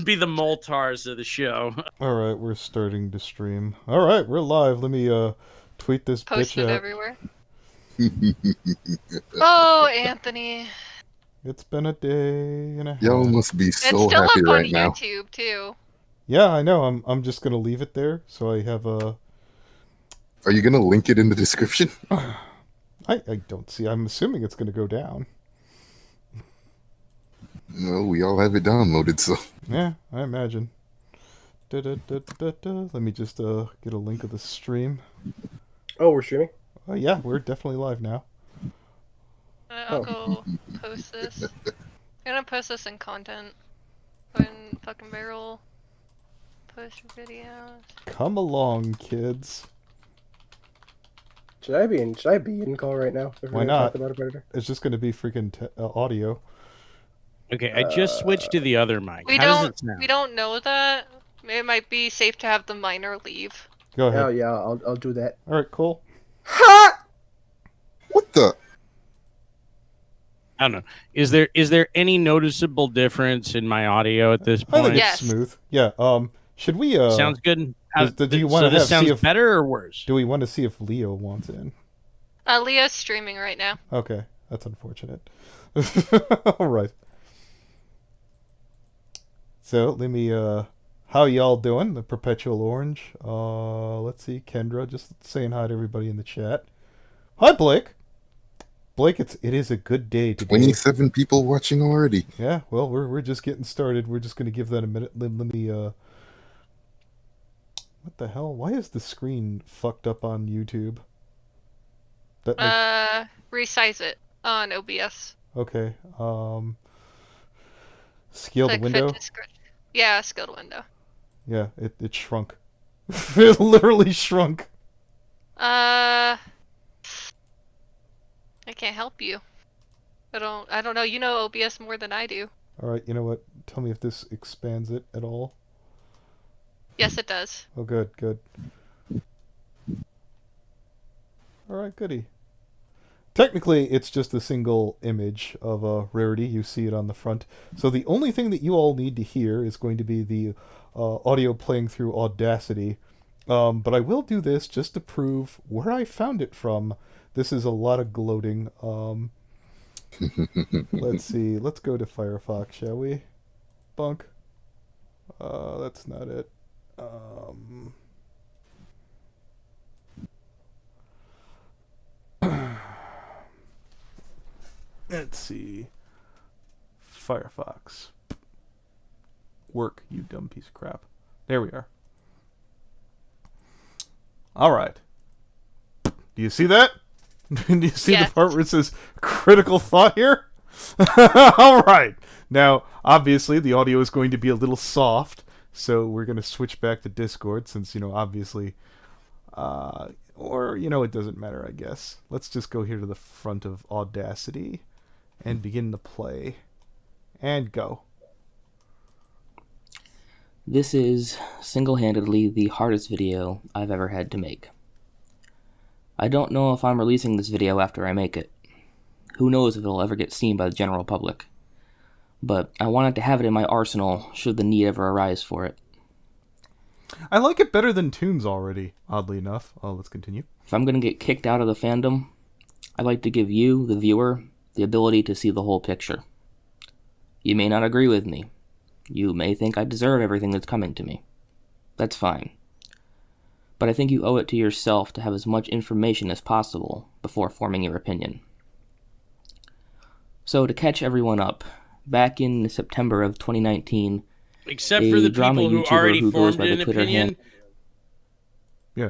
be the Moltars of the show. All right, we're starting to stream. All right, we're live. Let me tweet this Post bitch it out. everywhere. Oh, Anthony. It's been a day and a half. Y'all must be It's so still happy up on right now. YouTube too. Yeah, I know. I'm just gonna leave it there, so I have a. Are you gonna link it in the description? I don't see. I'm assuming it's gonna go down. No, we all have it downloaded, so. Yeah, I imagine. Let me just get a link of the stream. Oh, we're streaming? Oh yeah, we're definitely live now. I'll go post this. I'm gonna post this in content. Put in fucking barrel. Post your videos. Come along, kids. Should I be in call right now? If we're Why gonna not? talk about a predator? It's just gonna be freaking audio. Okay, I just switched to the other mic. We How does don't. it sound? We don't know that. It might be safe to have the minor leave. Go ahead. Oh yeah, I'll do that. All right, cool. Ha! What the? I don't know. Is there any noticeable difference in my audio at this I think point? Yes. it's smooth. Yeah. Should we? Sounds good. do you wanna so this see sounds if- better or worse? Do we want to see if Leo wants in? Leo's streaming right now. Okay, that's unfortunate. All right. So let me. How y'all doing? The Perpetual Orange. Let's see. Kendra, just saying hi to everybody in the chat. Hi, Blake. Blake, it is a good day today. 27 people watching already. Yeah. Well, we're just getting started. We're just gonna give that a minute. Let me. What the hell? Why is the screen fucked up on YouTube? That makes... Resize it on OBS. Okay. Scale the Click window. fit description. Yeah, scaled window. Yeah, it shrunk. It literally shrunk. I can't help you. I don't know. You know OBS more than I do. All right, you know what? Tell me if this expands it at all. Yes, it does. Oh, good. All right, goody. Technically, it's just a single image of Rarity. You see it on the front. So the only thing that you all need to hear is going to be the audio playing through Audacity. But I will do this just to prove where I found it from. This is a lot of gloating. Let's see. Let's go to Firefox, shall we? Bunk. That's not it. Let's see. Firefox. Work, you dumb piece of crap. There we are. All right. Do you see that? Do you see Yes. the part where it says critical thought here? All right. Now, obviously, the audio is going to be a little soft, so we're going to switch back to Discord since, obviously, or, it doesn't matter, I guess. Let's just go here to the front of Audacity and begin to play. And go. This is single-handedly the hardest video I've ever had to make. I don't know if I'm releasing this video after I make it. Who knows if it'll ever get seen by the general public. But I wanted to have it in my arsenal should the need ever arise for it. I like it better than Tunes already, oddly enough. Let's continue. If I'm going to get kicked out of the fandom, I'd like to give you, the viewer, the ability to see the whole picture. You may not agree with me. You may think I deserve everything that's coming to me. That's fine. But I think you owe it to yourself to have as much information as possible before forming your opinion. So to catch everyone up, back in September of 2019, Except for the drama people who YouTuber already who goes formed by the an Twitter opinion, Yeah.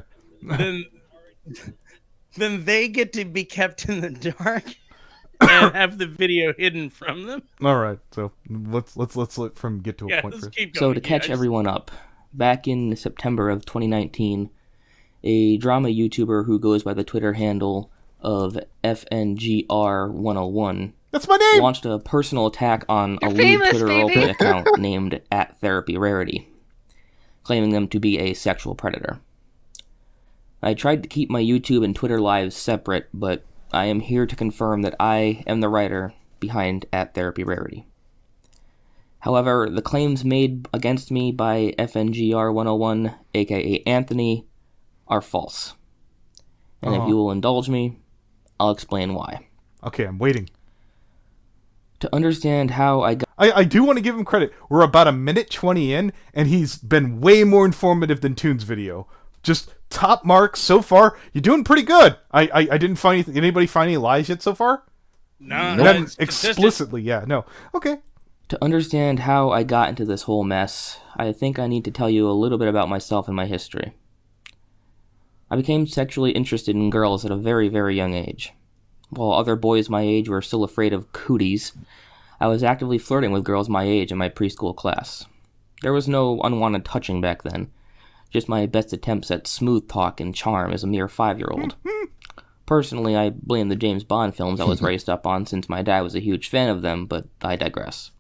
then they get to be kept in the dark and have the video hidden from them. All right. So let's let from get to a point Let's first. keep going. So to catch everyone up, back in September of 2019, a drama YouTuber who goes by the Twitter handle of FNGR101 That's my name. launched a personal attack on a You're lewd famous, Twitter baby. roleplay account named @TherapyRarity, claiming them to be a sexual predator. I tried to keep my YouTube and Twitter lives separate, but I am here to confirm that I am the writer behind @TherapyRarity. However, the claims made against me by FNGR 101, aka Anthony, are false. And if you will indulge me, I'll explain why. Okay, I'm waiting. To understand how I got... I do want to give him credit. We're about 1:20 in, and he's been way more informative than Toon's video. Just top marks so far. You're doing pretty good. I didn't find anything. Anybody find any lies yet so far? No, Not it's explicitly, yeah, no. Okay. To understand how I got into this whole mess, I think I need to tell you a little bit about myself and my history. I became sexually interested in girls at a very, very young age. While other boys my age were still afraid of cooties, I was actively flirting with girls my age in my preschool class. There was no unwanted touching back then, just my best attempts at smooth talk and charm as a mere 5-year-old. Personally, I blame the James Bond films I was raised up on since my dad was a huge fan of them, but I digress.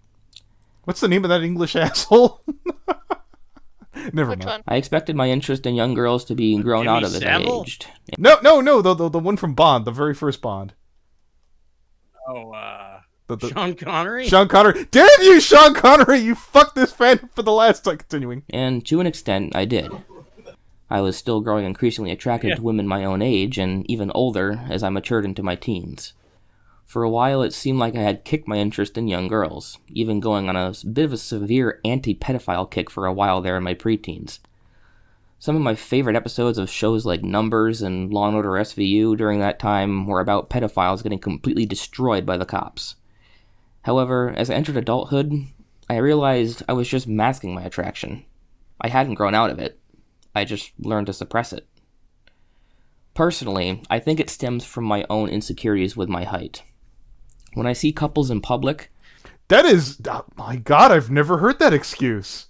What's the name of that English asshole? Never Which mind. one? I expected my interest in young girls to be grown Jimmy out of as I Savile? aged. No, the one from Bond, the very first Bond. The Sean Connery. Sean Connery. Damn you, Sean Connery! You fucked this fan for the last time. Continuing. And to an extent, I did. I was still growing increasingly attracted to women my own age, and even older, as I matured into my teens. For a while, it seemed like I had kicked my interest in young girls, even going on a bit of a severe anti-pedophile kick for a while there in my preteens. Some of my favorite episodes of shows like Numbers and Law & Order SVU during that time were about pedophiles getting completely destroyed by the cops. However, as I entered adulthood, I realized I was just masking my attraction. I hadn't grown out of it. I just learned to suppress it. Personally, I think it stems from my own insecurities with my height. When I see couples in public... That is... Oh my God, I've never heard that excuse.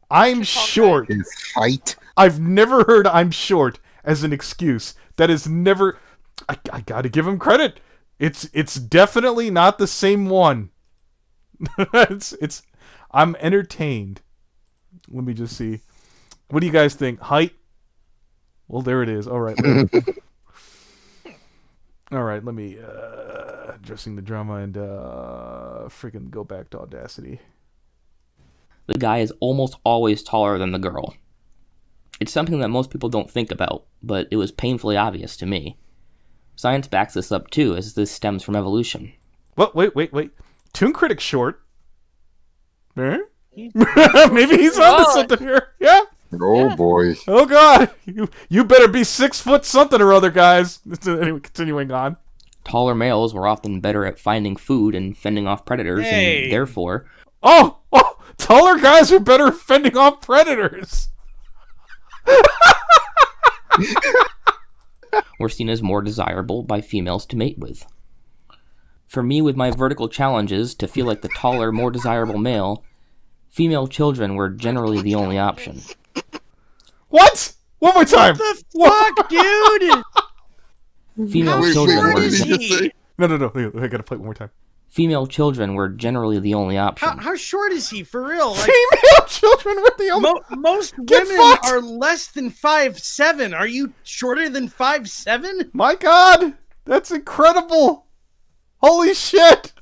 I'm short. His height. I've never heard I'm short as an excuse. That is never... I gotta give him credit. It's definitely not the same one. I'm entertained. Let me just see. What do you guys think? Height? Well, there it is. All right. All right, let me addressing the drama and freaking go back to Audacity. The guy is almost always taller than the girl. It's something that most people don't think about, but it was painfully obvious to me. Science backs this up too, as this stems from evolution. What? Wait. Toon Critic's short. Eh? Maybe he's onto something here. Yeah. Oh boy. Oh God. You better be 6 foot something or other, guys. Anyway, continuing on. Taller males were often better at finding food and fending off predators, and therefore... Oh! Taller guys are better at fending off predators. were seen as more desirable by females to mate with. For me, with my vertical challenges to feel like the taller, more desirable male, female children were generally the only option. What? One more time! What the fuck, dude? Female Wait, children what were... did he just say? No, I gotta play it one more time. Female children were generally the only option. How short is he, for real? Like, Female children were the only... most Get women fucked! are less than 5'7". Are you shorter than 5'7"? My God! That's incredible! Holy shit!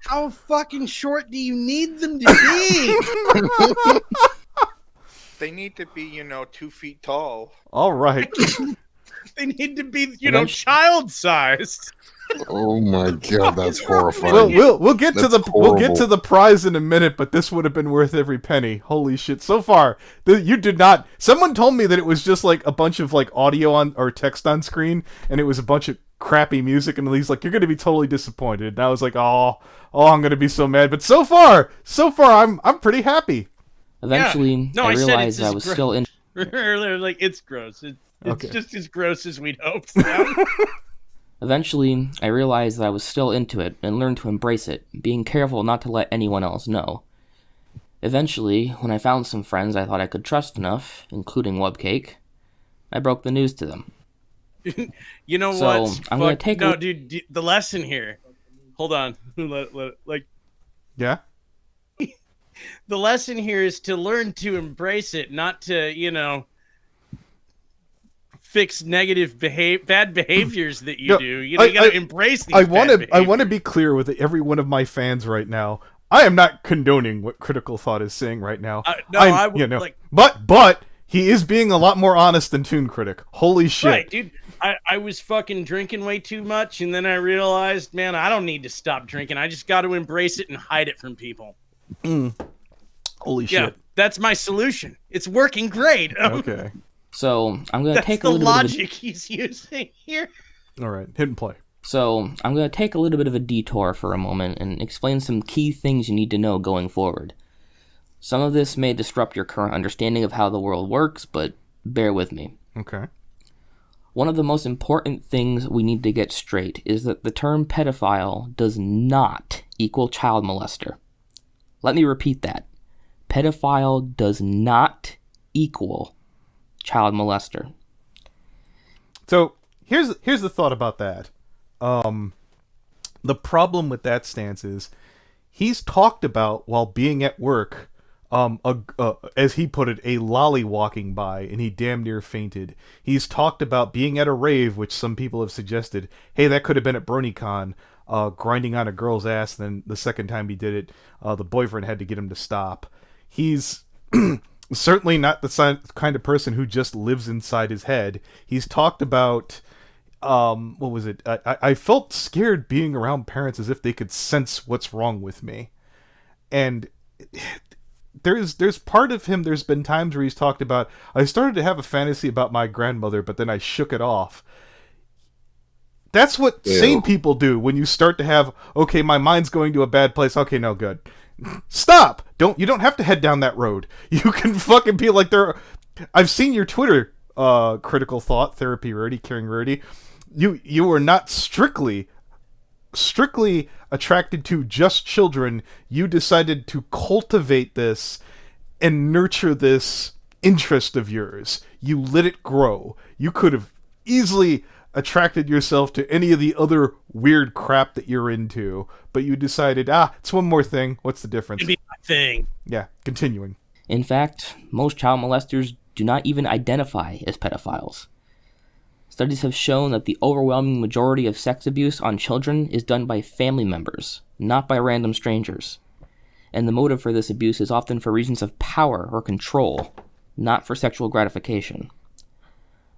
How fucking short do you need them to be? They need to be, 2 feet tall. All right. They need to be, child-sized. Oh my God, that's horrifying. We'll get to the prize in a minute, but this would have been worth every penny. Holy shit! So far, you did not. Someone told me that it was just like a bunch of like audio on or text on screen, and it was a bunch of crappy music. And he's like, "You're going to be totally disappointed." And I was like, "Oh, I'm going to be so mad." But so far, I'm pretty happy. Eventually, No, I I said realized it's I was as still in. Earlier, like, it's gross. It's Okay. just as gross as we'd hoped. Eventually, I realized that I was still into it and learned to embrace it, being careful not to let anyone else know. Eventually, when I found some friends I thought I could trust enough, including Webcake, I broke the news to them. You know So, what? I'm gonna take no, a- dude. The lesson here. Hold on. Yeah. The lesson here is to learn to embrace it, not to, fix negative bad behaviors that you No, do. You gotta embrace these. I want bad to behaviors. be clear with every one of my fans right now. I am not condoning what Critical Thought is saying right now. No, I would, you know, like... but he is being a lot more honest than Toon Critic. Holy shit. Right, dude. I was fucking drinking way too much, and then I realized, man, I don't need to stop drinking. I just got to embrace it and hide it from people. Holy Yeah, shit. that's my solution. It's working great. Okay. So I'm going to That's take a the little bit of logic he's using here. All right. Hit and play. So I'm going to take a little bit of a detour for a moment and explain some key things you need to know going forward. Some of this may disrupt your current understanding of how the world works, but bear with me. Okay. One of the most important things we need to get straight is that the term pedophile does not equal child molester. Let me repeat that. Pedophile does not equal child molester. So here's the thought about that. The problem with that stance is he's talked about while being at work, as he put it, a lolly walking by, and he damn near fainted. He's talked about being at a rave, which some people have suggested, hey, that could have been at BronyCon, grinding on a girl's ass. Then the second time he did it, the boyfriend had to get him to stop. He's certainly not the kind of person who just lives inside his head. He's talked about, what was it? I felt scared being around parents as if they could sense what's wrong with me. And there's part of him, there's been times where he's talked about, I started to have a fantasy about my grandmother, but then I shook it off. That's what sane people do when you start to have, okay, my mind's going to a bad place. Okay, no good. Stop! You don't have to head down that road. You can fucking be like I've seen your Twitter, Critical Thought, Therapy Rarity, Caring Rarity. You are not strictly attracted to just children. You decided to cultivate this and nurture this interest of yours. You let it grow. You could have easily attracted yourself to any of the other weird crap that you're into, but you decided, it's one more thing. What's the difference? It'd be my thing. Yeah, continuing. In fact, most child molesters do not even identify as pedophiles. Studies have shown that the overwhelming majority of sex abuse on children is done by family members, not by random strangers. And the motive for this abuse is often for reasons of power or control, not for sexual gratification.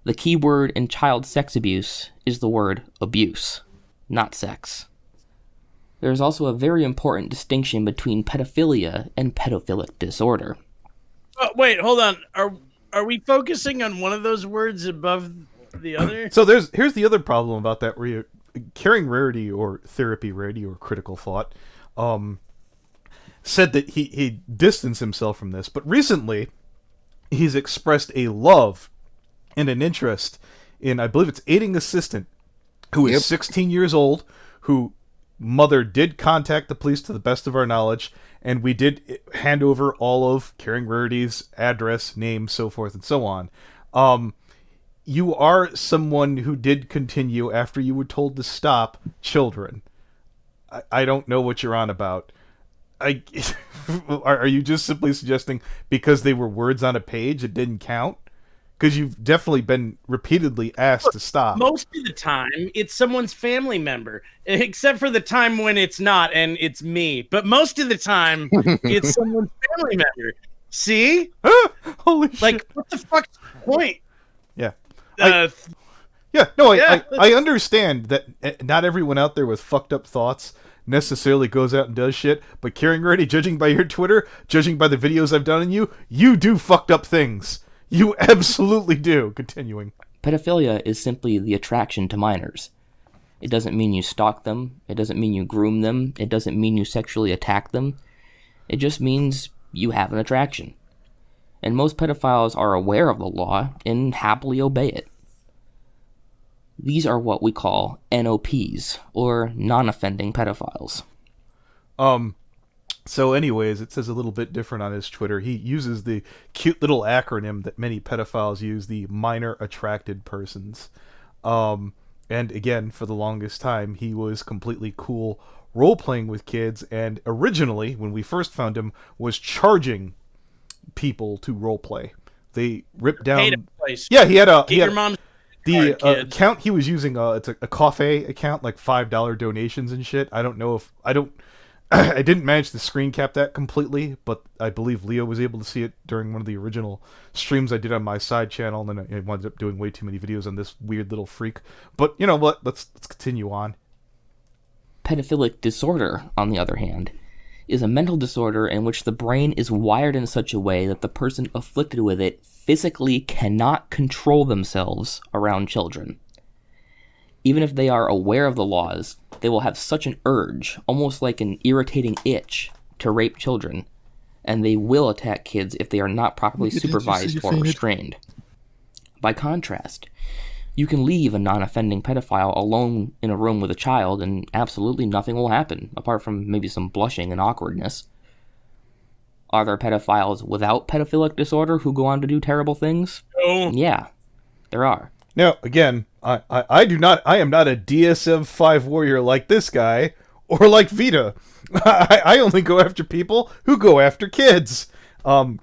The key word in child sex abuse is the word abuse, not sex. There is also a very important distinction between pedophilia and pedophilic disorder. Oh, wait, hold on. Are we focusing on one of those words above the other? So here's the other problem about that, where you're Caring Rarity or Therapy Rarity or Critical Thought said that he distanced himself from this, but recently he's expressed a love and an interest in, I believe it's aiding assistant, who is 16 years old, who mother did contact the police to the best of our knowledge, and we did hand over all of Caring Rarity's address, name, so forth and so on. You are someone who did continue after you were told to stop children. I don't know what you're on about. Are you just simply suggesting because they were words on a page it didn't count? Because you've definitely been repeatedly asked to stop. Most of the time, it's someone's family member, except for the time when it's not, and it's me. But most of the time, it's someone's family member. See? Holy shit. Like, what the fuck's the point? Yeah. Yeah. I understand that not everyone out there with fucked up thoughts necessarily goes out and does shit, but Caring Rarity, judging by your Twitter, judging by the videos I've done on you do fucked up things. You absolutely do. Continuing. Pedophilia is simply the attraction to minors. It doesn't mean you stalk them. It doesn't mean you groom them. It doesn't mean you sexually attack them. It just means you have an attraction. And most pedophiles are aware of the law and happily obey it. These are what we call NOPs, or non-offending pedophiles. So anyways, it says a little bit different on his Twitter. He uses the cute little acronym that many pedophiles use, the minor attracted persons. And again, for the longest time, he was completely cool role-playing with kids, and originally, when we first found him, was charging people to roleplay. They ripped down... Yeah, he had a... Your mom's the account he was using, it's a coffee account, like $5 donations and shit. I don't know if... I didn't manage to screen cap that completely, but I believe Leo was able to see it during one of the original streams I did on my side channel, and then I wound up doing way too many videos on this weird little freak. But you know what? Let's continue on. Pedophilic disorder, on the other hand, is a mental disorder in which the brain is wired in such a way that the person afflicted with it physically cannot control themselves around children. Even if they are aware of the laws, they will have such an urge, almost like an irritating itch, to rape children, and they will attack kids if they are not properly supervised or restrained. By contrast, you can leave a non-offending pedophile alone in a room with a child and absolutely nothing will happen, apart from maybe some blushing and awkwardness. Are there pedophiles without pedophilic disorder who go on to do terrible things? No. Yeah, there are. Now, again, I am not a DSM-5 warrior like this guy, or like Vita. I only go after people who go after kids.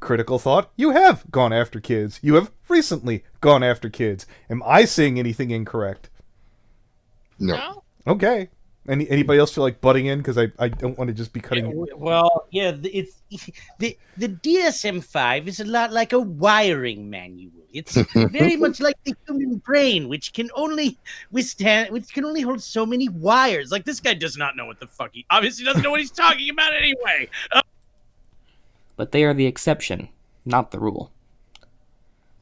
Critical thought, you have gone after kids. You have recently gone after kids. Am I saying anything incorrect? No. Okay. Anybody else feel like butting in? Because I don't want to just be cutting... Well, yeah, it's the DSM-5 is a lot like a wiring manual. It's very much like the human brain, which can only hold so many wires. Like, this guy does not know what the fuck he obviously doesn't know what he's talking about anyway. But they are the exception, not the rule.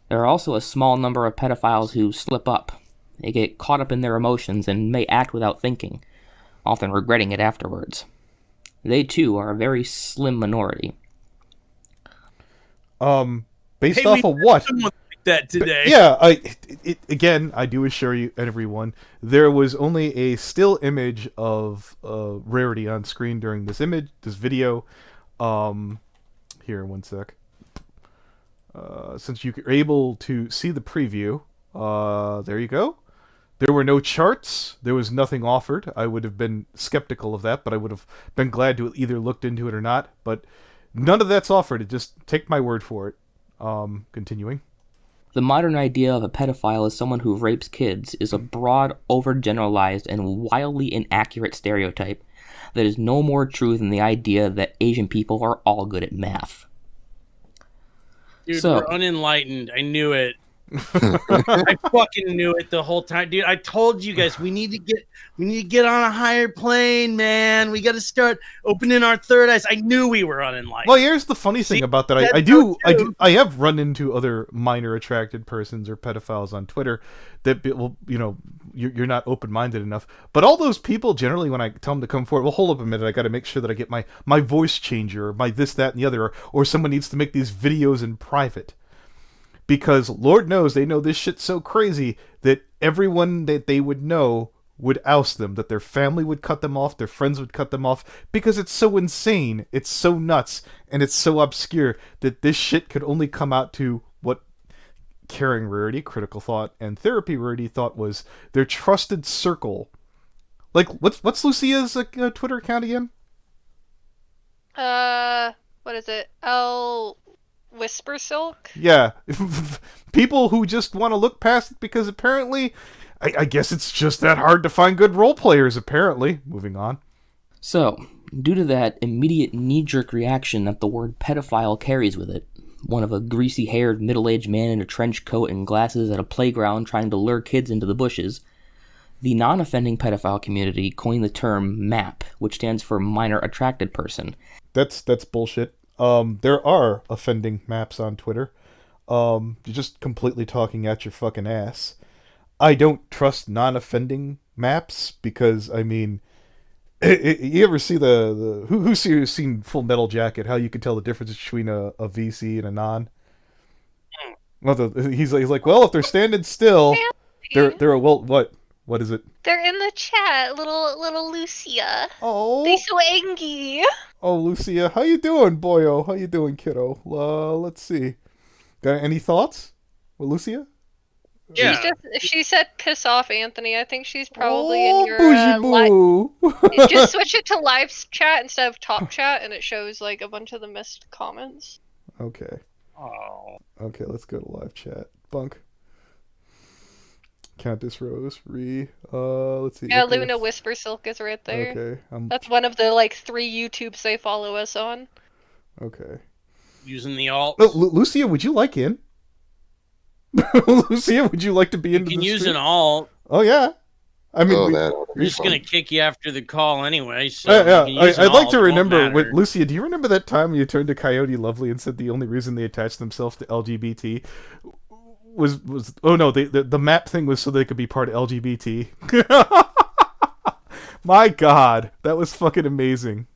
There are also a small number of pedophiles who slip up. They get caught up in their emotions and may act without thinking, often regretting it afterwards. They, too, are a very slim minority. Based off of what? Someone like that today. Yeah, again, I do assure you, everyone, there was only a still image of Rarity on screen during this video. Here, one sec. Since you were able to see the preview, there you go. There were no charts. There was nothing offered. I would have been skeptical of that, but I would have been glad to either looked into it or not. But none of that's offered. Just take my word for it. Continuing. The modern idea of a pedophile as someone who rapes kids is a broad, overgeneralized, and wildly inaccurate stereotype that is no more true than the idea that Asian people are all good at math. Dude, we're unenlightened. I knew it. I fucking knew it the whole time, dude. I told you guys we need to get on a higher plane, man. We got to start opening our third eyes. I knew we were unenlightened. Well, here's the funny thing about that. I have run into other minor attracted persons or pedophiles on Twitter that will, you're not open-minded enough. But all those people generally, when I tell them to come forward, well, hold up a minute, I got to make sure that I get my voice changer, or my this, that, and the other, or someone needs to make these videos in private. Because Lord knows they know this shit's so crazy that everyone that they would know would oust them, that their family would cut them off, their friends would cut them off, because it's so insane, it's so nuts, and it's so obscure that this shit could only come out to what Caring Rarity, Critical Thought, and Therapy Rarity thought was their trusted circle. Like, what's Lucia's Twitter account again? What is it? Whisper Silk? Yeah. People who just want to look past it because apparently, I guess it's just that hard to find good role players, apparently. Moving on. So, due to that immediate knee-jerk reaction that the word pedophile carries with it, one of a greasy-haired, middle-aged man in a trench coat and glasses at a playground trying to lure kids into the bushes, the non-offending pedophile community coined the term MAP, which stands for Minor Attracted Person. That's bullshit. There are offending maps on Twitter. You're just completely talking at your fucking ass. I don't trust non-offending maps because, I mean, you ever see who's seen Full Metal Jacket? How you can tell the difference between a VC and a non? Well, he's like, well, if they're standing still, they're a what is it? They're in the chat, little Lucia. Oh, They so angry. Oh, Lucia, how you doing, boyo? How you doing, kiddo? Let's see. Got any thoughts with Lucia? Yeah. She said piss off, Anthony. I think she's probably in your boo. Just switch it to live chat instead of top chat, and it shows like a bunch of the missed comments. Okay. Oh. Okay, let's go to live chat. Bunk. Countess Rose, let's see. Yeah, Icarus. Luna Whisper Silk is right there. Okay, That's one of the like 3 YouTubes they follow us on. okay. Using the alt. Oh, Lucia, would you like in? Lucia, would you like to be in? You can use an alt. Oh yeah. I mean, we're just gonna kick you after the call anyway. So I'd like to remember with Lucia. Do you remember that time you turned to Coyote Lovely and said the only reason they attached themselves to LGBT was oh no, the map thing was so they could be part of LGBT. My God, that was fucking amazing.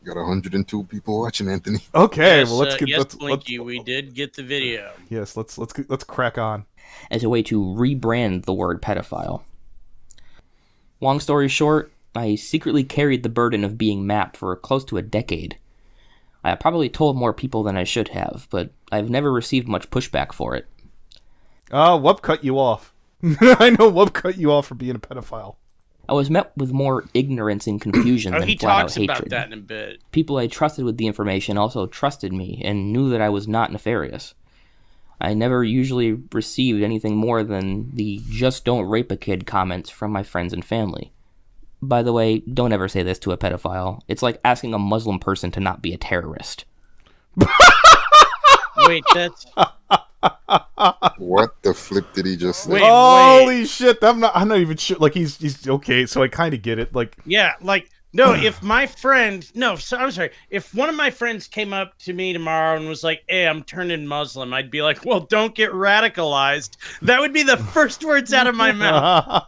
Got 102 people watching, Anthony. Okay, yes, well let's get. Yes, Blinky, we did get the video. Yes, let's crack on. As a way to rebrand the word pedophile. Long story short, I secretly carried the burden of being mapped for close to a decade. I probably told more people than I should have, but I've never received much pushback for it. Wub cut you off. I know Wub cut you off for being a pedophile. I was met with more ignorance and confusion than he flat-out talks hatred. about that in a bit. People I trusted with the information also trusted me and knew that I was not nefarious. I never usually received anything more than the "just don't rape a kid" comments from my friends and family. By the way, don't ever say this to a pedophile. It's like asking a Muslim person to not be a terrorist. Wait, that's... What the flip did he just say? Holy shit! I'm not even sure. Like he's okay. So I kind of get it. Like yeah, like no. If my friend, I'm sorry. If one of my friends came up to me tomorrow and was like, "Hey, I'm turning Muslim," I'd be like, "Well, don't get radicalized." That would be the first words out of my mouth.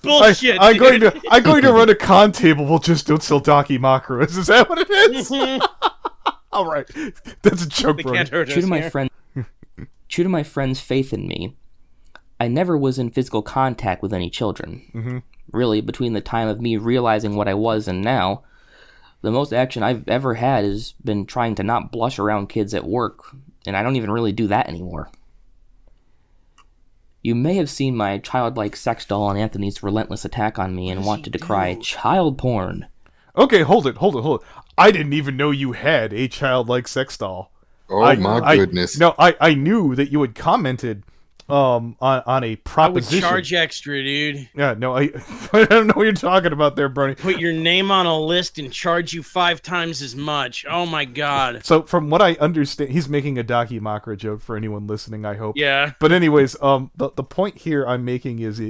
Bullshit. I'm going to run a con table. We'll just don't sell Daki Makaras. Is that what it is? All right, that's a joke, They bro. can't hurt True us to my here. friend. True to my friend's faith in me, I never was in physical contact with any children. Mm-hmm. Really, between the time of me realizing what I was and now, the most action I've ever had has been trying to not blush around kids at work, and I don't even really do that anymore. You may have seen my childlike sex doll on Anthony's relentless attack on me and want to decry child porn. Okay, hold it. I didn't even know you had a childlike sex doll. Oh my goodness! I knew that you had commented on a proposition. I would charge extra, dude. Yeah, no, I don't know what you're talking about there, Bernie. Put your name on a list and charge you 5 times as much. Oh my God. So from what I understand, he's making a Daki Makra joke for anyone listening, I hope. Yeah. But anyways, the point here I'm making is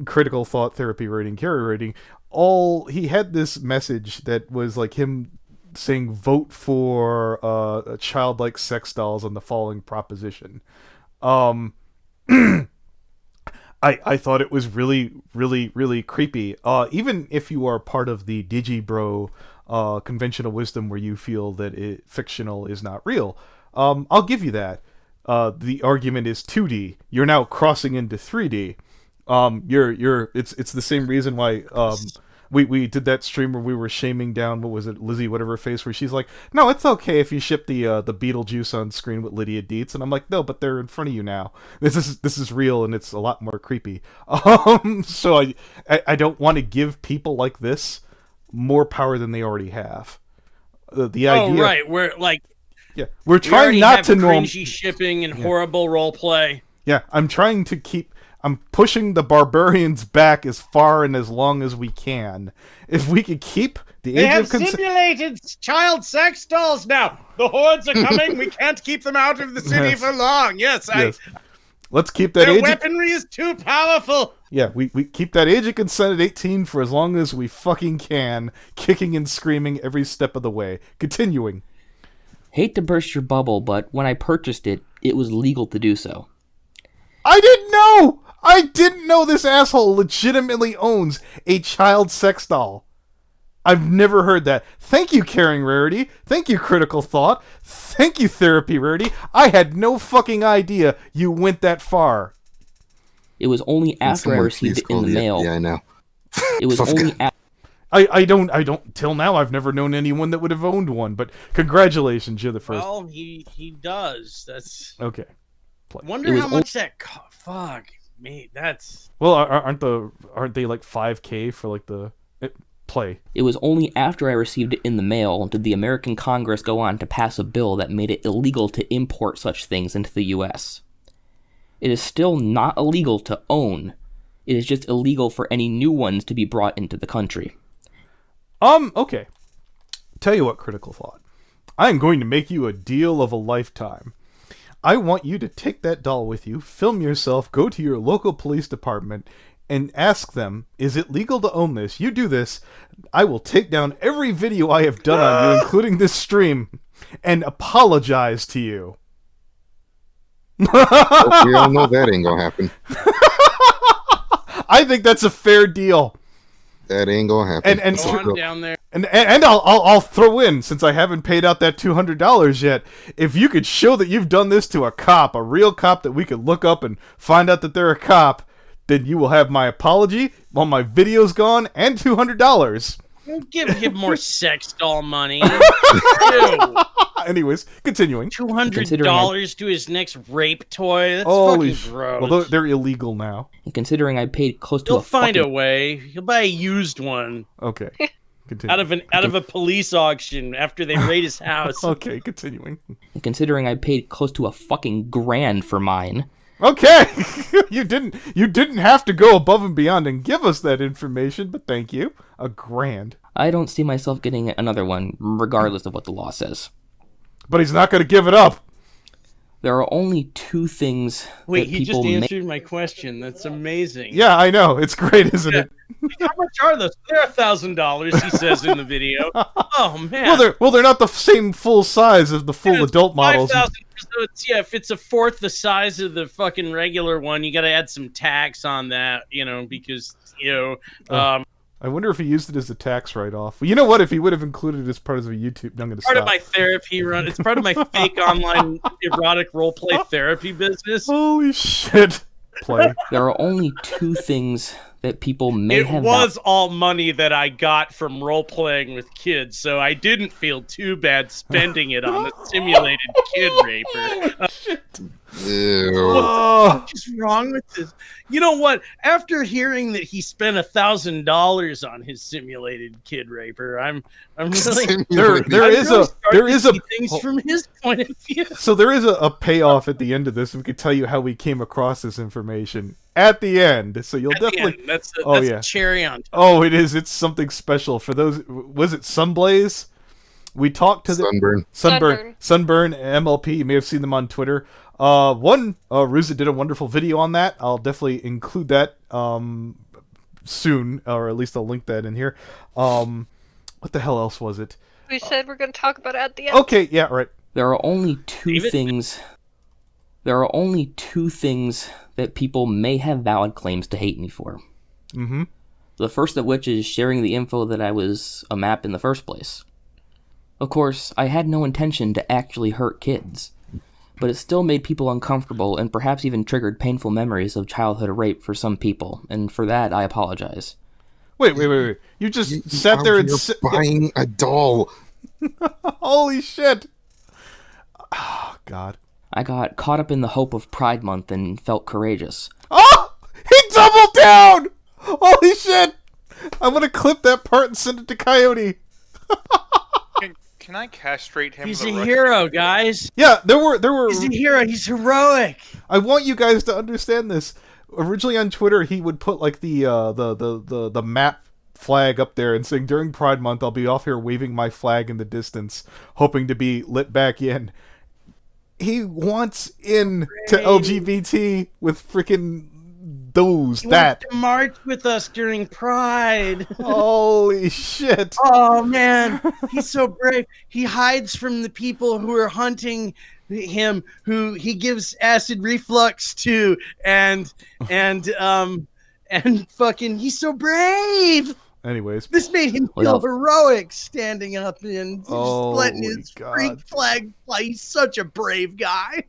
critical thought therapy rating, carry rating. He had this message that was like him saying vote for childlike sex dolls on the following proposition. I thought it was really, really, really creepy. Even if you are part of the Digibro conventional wisdom where you feel that fictional is not real, I'll give you that. The argument is 2D. You're now crossing into 3D. It's the same reason why we did that stream where we were shaming down, what was it, Lizzie whatever face, where she's like, no, it's okay if you ship the Beetlejuice on screen with Lydia Dietz, and I'm like, no, but they're in front of you now. This is real and it's a lot more creepy. So I don't want to give people like this more power than they already have. The idea. Oh right, we're trying not to cringy shipping and horrible role play. Yeah, I'm pushing the barbarians back as far and as long as we can. If we could keep the They age have of consent. simulated child sex dolls now. The hordes are coming. We can't keep them out of the city for long. Yes. Let's keep that Their age. weaponry is too powerful. Yeah, we keep that age of consent at 18 for as long as we fucking can, kicking and screaming every step of the way. Continuing. Hate to burst your bubble, but when I purchased it, it was legal to do so. I didn't know this asshole legitimately owns a child sex doll. I've never heard that. Thank you, Caring Rarity. Thank you, Critical Thought. Thank you, Therapy Rarity. I had no fucking idea you went that far. It was only after I received it in the mail. Yeah, I know. It was only after. I don't, till now, I've never known anyone that would have owned one, but congratulations, you're the first. Well, he does. That's... Okay. Wonder how much that... Fuck, me, that's... Well, aren't they like 5K for like the... play. It was only after I received it in the mail did the American Congress go on to pass a bill that made it illegal to import such things into the U.S. It is still not illegal to own. It is just illegal for any new ones to be brought into the country. Okay. Tell you what, Critical Thought. I am going to make you a deal of a lifetime. I want you to take that doll with you, film yourself, go to your local police department, and ask them, is it legal to own this? You do this, I will take down every video I have done on you, including this stream, and apologize to you. We all know that ain't gonna happen. I think that's a fair deal. That ain't gonna happen. And Go on down there. And I'll throw in, since I haven't paid out that $200 yet, if you could show that you've done this to a cop, a real cop that we could look up and find out that they're a cop, then you will have my apology, all my videos gone, and $200. Give more sex doll money. Ew. Anyways, continuing. $200 to his next rape toy. That's Holy fucking gross. Well, they're illegal now. And considering I paid close to He'll a find fucking... a way. He'll buy a used one Okay. Continue. out of a police auction after they raid his house. Okay, continuing. And considering I paid close to a fucking grand for mine... Okay! You didn't have to go above and beyond and give us that information, but thank you. A grand. I don't see myself getting another one, regardless of what the law says. But he's not going to give it up. There are only two things Wait, that he just people answered my question. That's amazing. Yeah, I know. It's great, isn't it? How much are those? They're $1,000, he says in the video. Oh man. Well, they're not the same full size as the full adult models. 5,000. So it's, if it's a fourth the size of the fucking regular one, you got to add some tax on that, because I wonder if he used it as a tax write-off. Well, you know what? If he would have included it as part of a YouTube, I'm going to stop. part of my therapy run. It's part of my fake online erotic roleplay therapy business. Holy shit! Play. There are only two things that people may It have... was all money that I got from role playing with kids, so I didn't feel too bad spending it on a simulated kid raper. Ew. What's just wrong with this? You know what? After hearing that he spent $1,000 on his simulated kid raper, I'm really There is a things from his point of view. So there is a payoff at the end of this. We could tell you how we came across this information at the end. So you'll definitely. That's yeah. a cherry on top. Oh, it is. It's something special for those. Was it Sunblaze? We talked to the Sunburn MLP. You may have seen them on Twitter. Ruza did a wonderful video on that. I'll definitely include that soon, or at least I'll link that in here. What the hell else was it? We said we're going to talk about it at the end. Okay, yeah, right. There are only two things that people may have valid claims to hate me for. Mm-hmm. The first of which is sharing the info that I was a map in the first place. Of course, I had no intention to actually hurt kids, but it still made people uncomfortable and perhaps even triggered painful memories of childhood rape for some people, and for that I apologize. Wait. You just sat there and... buying a doll. Holy shit. Oh, God. I got caught up in the hope of Pride Month and felt courageous. Oh! He doubled down! Holy shit! I'm gonna clip that part and send it to Coyote. Can I castrate him? He's a hero, guys. Yeah, there were. He's a hero. He's heroic. I want you guys to understand this. Originally on Twitter, he would put like the map flag up there and saying, during Pride Month, I'll be off here waving my flag in the distance, hoping to be lit back in. He wants in to LGBT with freaking those He that wants to march with us during Pride. Holy shit! Oh man, he's so brave. He hides from the people who are hunting him, who he gives acid reflux to, and fucking, he's so brave. Anyways, this made him feel heroic, standing up and just letting his freak flag fly. He's such a brave guy.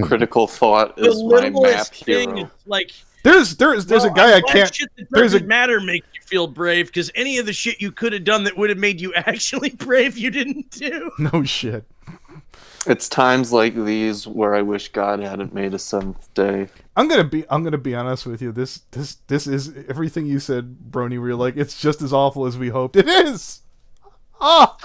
Critical Thought is my map hero. Like, there's a guy I can't. Shit that doesn't matter makes you feel brave, because any of the shit you could have done that would have made you actually brave, you didn't do. No shit. It's times like these where I wish God hadn't made a seventh day. I'm gonna be honest with you. This is everything you said, Brony. We're like, it's just as awful as we hoped. It is.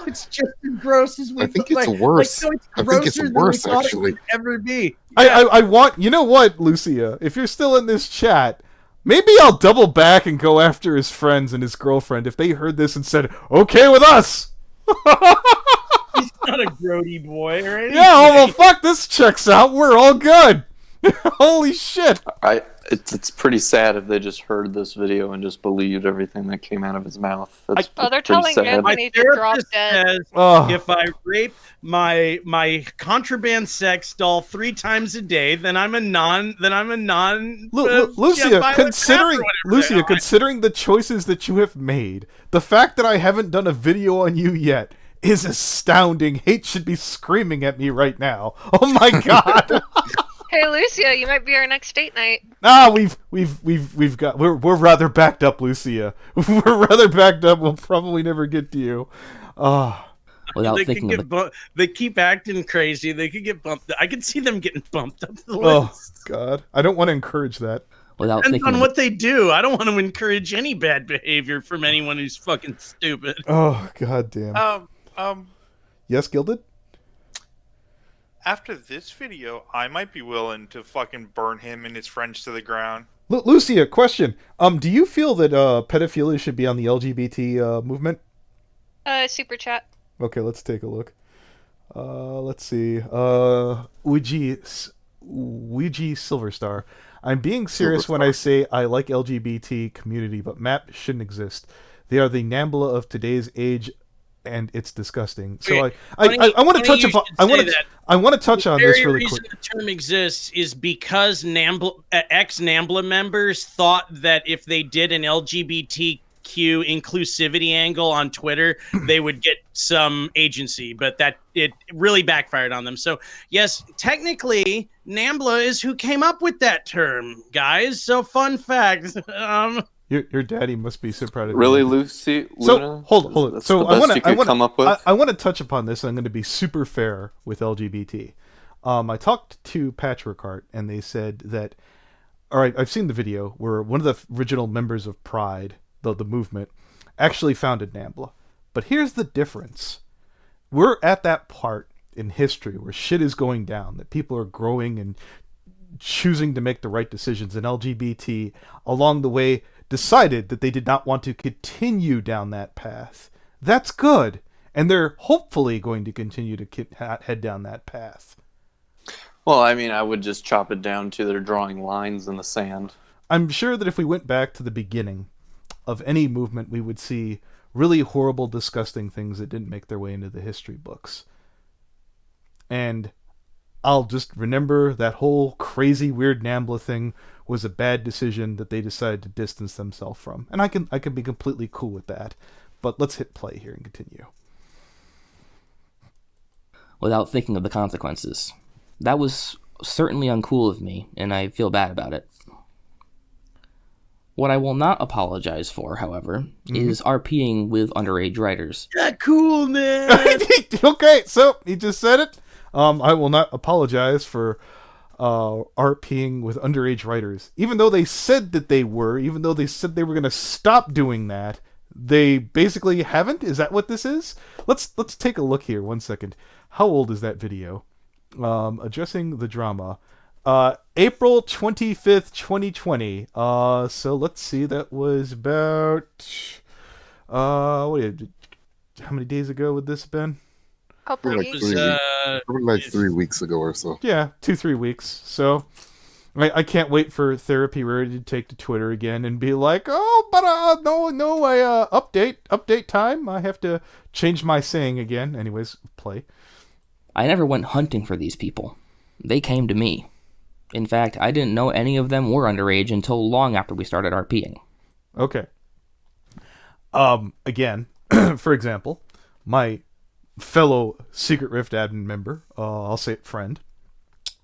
It's just as gross as we I think thought. it's worse. No, it's I think it's grosser worse, than we thought actually. it would ever be. I want, you know what, Lucia? If you're still in this chat, maybe I'll double back and go after his friends and his girlfriend if they heard this and said, okay with us. He's not a grody boy or anything. Yeah, well, fuck, this checks out. We're all good. Holy shit. It's pretty sad if they just heard this video and just believed everything that came out of his mouth. That's Oh, they're pretty telling sad. Anthony to drop Therapist dead. says Oh. if I rape my contraband sex doll 3 times a day, then I'm a non. Lucia, violent considering crap or whatever they are. considering the choices that you have made, the fact that I haven't done a video on you yet is astounding. Hate should be screaming at me right now. Oh my god. Hey, Lucia, you might be our next date night. We're rather backed up, Lucia. We're rather backed up. We'll probably never get to you. Without They thinking could of get they keep acting crazy. They could get bumped. I could see them getting bumped up the Oh list. god. I don't want to encourage that. without Depends thinking on of what they do. I don't want to encourage any bad behavior from anyone who's fucking stupid. Oh god damn. Yes, Gilded? After this video, I might be willing to fucking burn him and his friends to the ground. Lucia, question. Do you feel that pedophilia should be on the LGBT movement? Super chat. Okay, let's take a look. Let's see. Ouija Silverstar. I'm being serious when I say I like LGBT community, but MAP shouldn't exist. They are the NAMBLA of today's age, and it's disgusting. So I want to touch upon. I want to touch on this really quick. The reason the term exists is because ex-NAMBLA members thought that if they did an LGBTQ inclusivity angle on Twitter, they would get some agency, but that it really backfired on them. So yes, technically, NAMBLA is who came up with that term, guys. So fun fact. Your daddy must be so proud of you. Really, Lucy? So Luna? hold on. That's So the best you could come up with? I want to touch upon this. I'm going to be super fair with LGBT. I talked to Patchwork Art, and they said that. All right, I've seen the video where one of the original members of Pride, the movement, actually founded NAMBLA. But here's the difference: we're at that part in history where shit is going down, that people are growing and choosing to make the right decisions, and LGBT along the way decided that they did not want to continue down that path. That's good. And they're hopefully going to continue to head down that path. Well, I mean, I would just chop it down to they're drawing lines in the sand. I'm sure that if we went back to the beginning of any movement, we would see really horrible, disgusting things that didn't make their way into the history books. And I'll just remember that whole crazy, weird NAMBLA thing was a bad decision that they decided to distance themselves from. And I can be completely cool with that. But let's hit play here and continue. without thinking of the consequences. That was certainly uncool of me, and I feel bad about it. What I will not apologize for, however, is RPing with underage writers. Cool, man. Okay, so he just said it. I will not apologize for RPing with underage writers. Even though they said that they were, even though they said they were going to stop doing that, they basically haven't. Is that what this is? Let's take a look here. 1 second. How old is that video? Addressing the drama. April 25th, 2020. So let's see. That was about how many days ago would this have been? Couple Like weeks. 3 weeks ago or so. Yeah, 2-3 weeks. So I can't wait for Therapy Rarity to take to Twitter again and be like, oh, but update time. I have to change my saying again. Anyways, play. I never went hunting for these people. They came to me. In fact, I didn't know any of them were underage until long after we started RPing. Okay. Again, for example, my fellow Secret Rift admin member, I'll say it friend,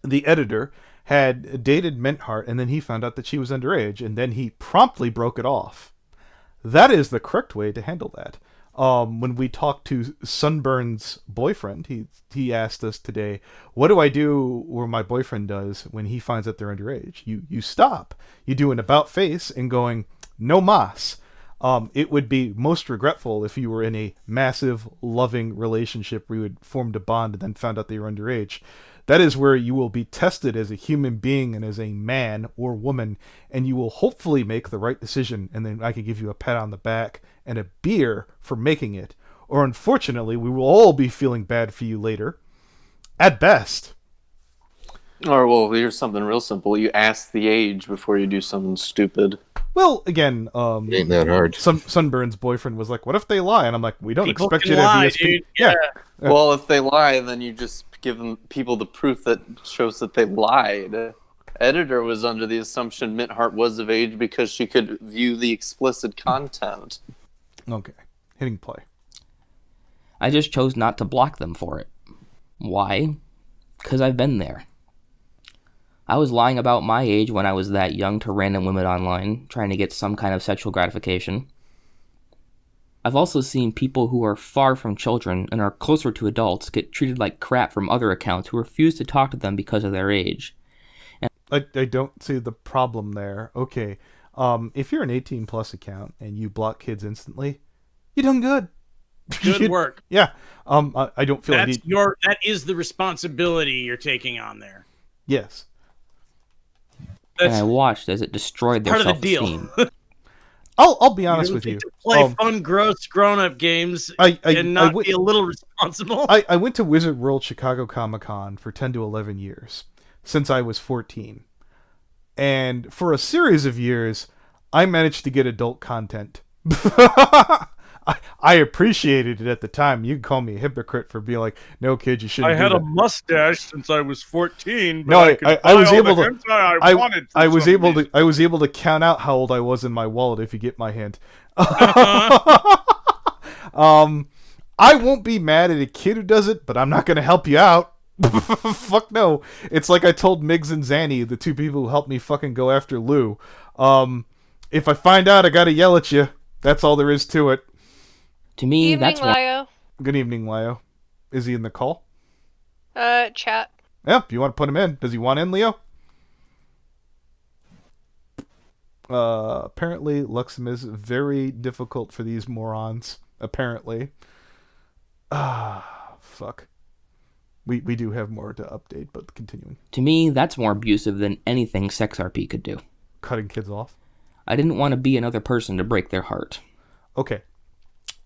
the editor had dated Mintheart, and then he found out that she was underage, and then he promptly broke it off. That is the correct way to handle that. When we talked to Sunburn's boyfriend, he asked us today, what do I do where my boyfriend does when he finds that they're underage? You stop. You do an about face and going, no mas. It would be most regretful if you were in a massive, loving relationship where you had formed a bond and then found out they were underage. That is where you will be tested as a human being and as a man or woman, and you will hopefully make the right decision, and then I can give you a pat on the back and a beer for making it. Or unfortunately, we will all be feeling bad for you later. At best. Or, well, here's something real simple. You ask the age before you do something stupid. Well, again, It ain't that hard. Sunburn's boyfriend was like, "What if they lie?" And I'm like, "We don't People expect can you to lie, be as dude. Yeah. Well, if they lie, then you just give people the proof that shows that they lied. Editor was under the assumption Mint Hart was of age because she could view the explicit content. Okay, hitting play. I just chose not to block them for it. Why? Because I've been there. I was lying about my age when I was that young to random women online, trying to get some kind of sexual gratification. I've also seen people who are far from children and are closer to adults get treated like crap from other accounts who refuse to talk to them because of their age. I don't see the problem there. Okay, if you're an 18+ account and you block kids instantly, you're doing good. Good work. Yeah. I don't feel That is the responsibility you're taking on there. Yes. And I watched as it destroyed their part of the self-esteem. deal. I'll be honest with you. To play fun, gross, grown-up games and not be a little responsible. I went to Wizard World Chicago Comic-Con for 10 to 11 years, since I was 14. And for a series of years, I managed to get adult content. I appreciated it at the time. You can call me a hypocrite for being like, "No, kid, you shouldn't." I had a mustache since I was 14. But no, I was able to. I was able to count out how old I was in my wallet. If you get my hint. I won't be mad at a kid who does it, but I'm not going to help you out. Fuck no. It's like I told Miggs and Zanny, the two people who helped me fucking go after Lou. If I find out, I got to yell at you. That's all there is to it. To me, Evening, Lio. Good evening, Leo. Is he in the call? Chat. Yeah, if you want to put him in. Does he want in, Leo? Apparently, Luxem is very difficult for these morons. Apparently. Fuck. We do have more to update, but continuing. To me, that's more abusive than anything SexRP could do. Cutting kids off? I didn't want to be another person to break their heart. Okay.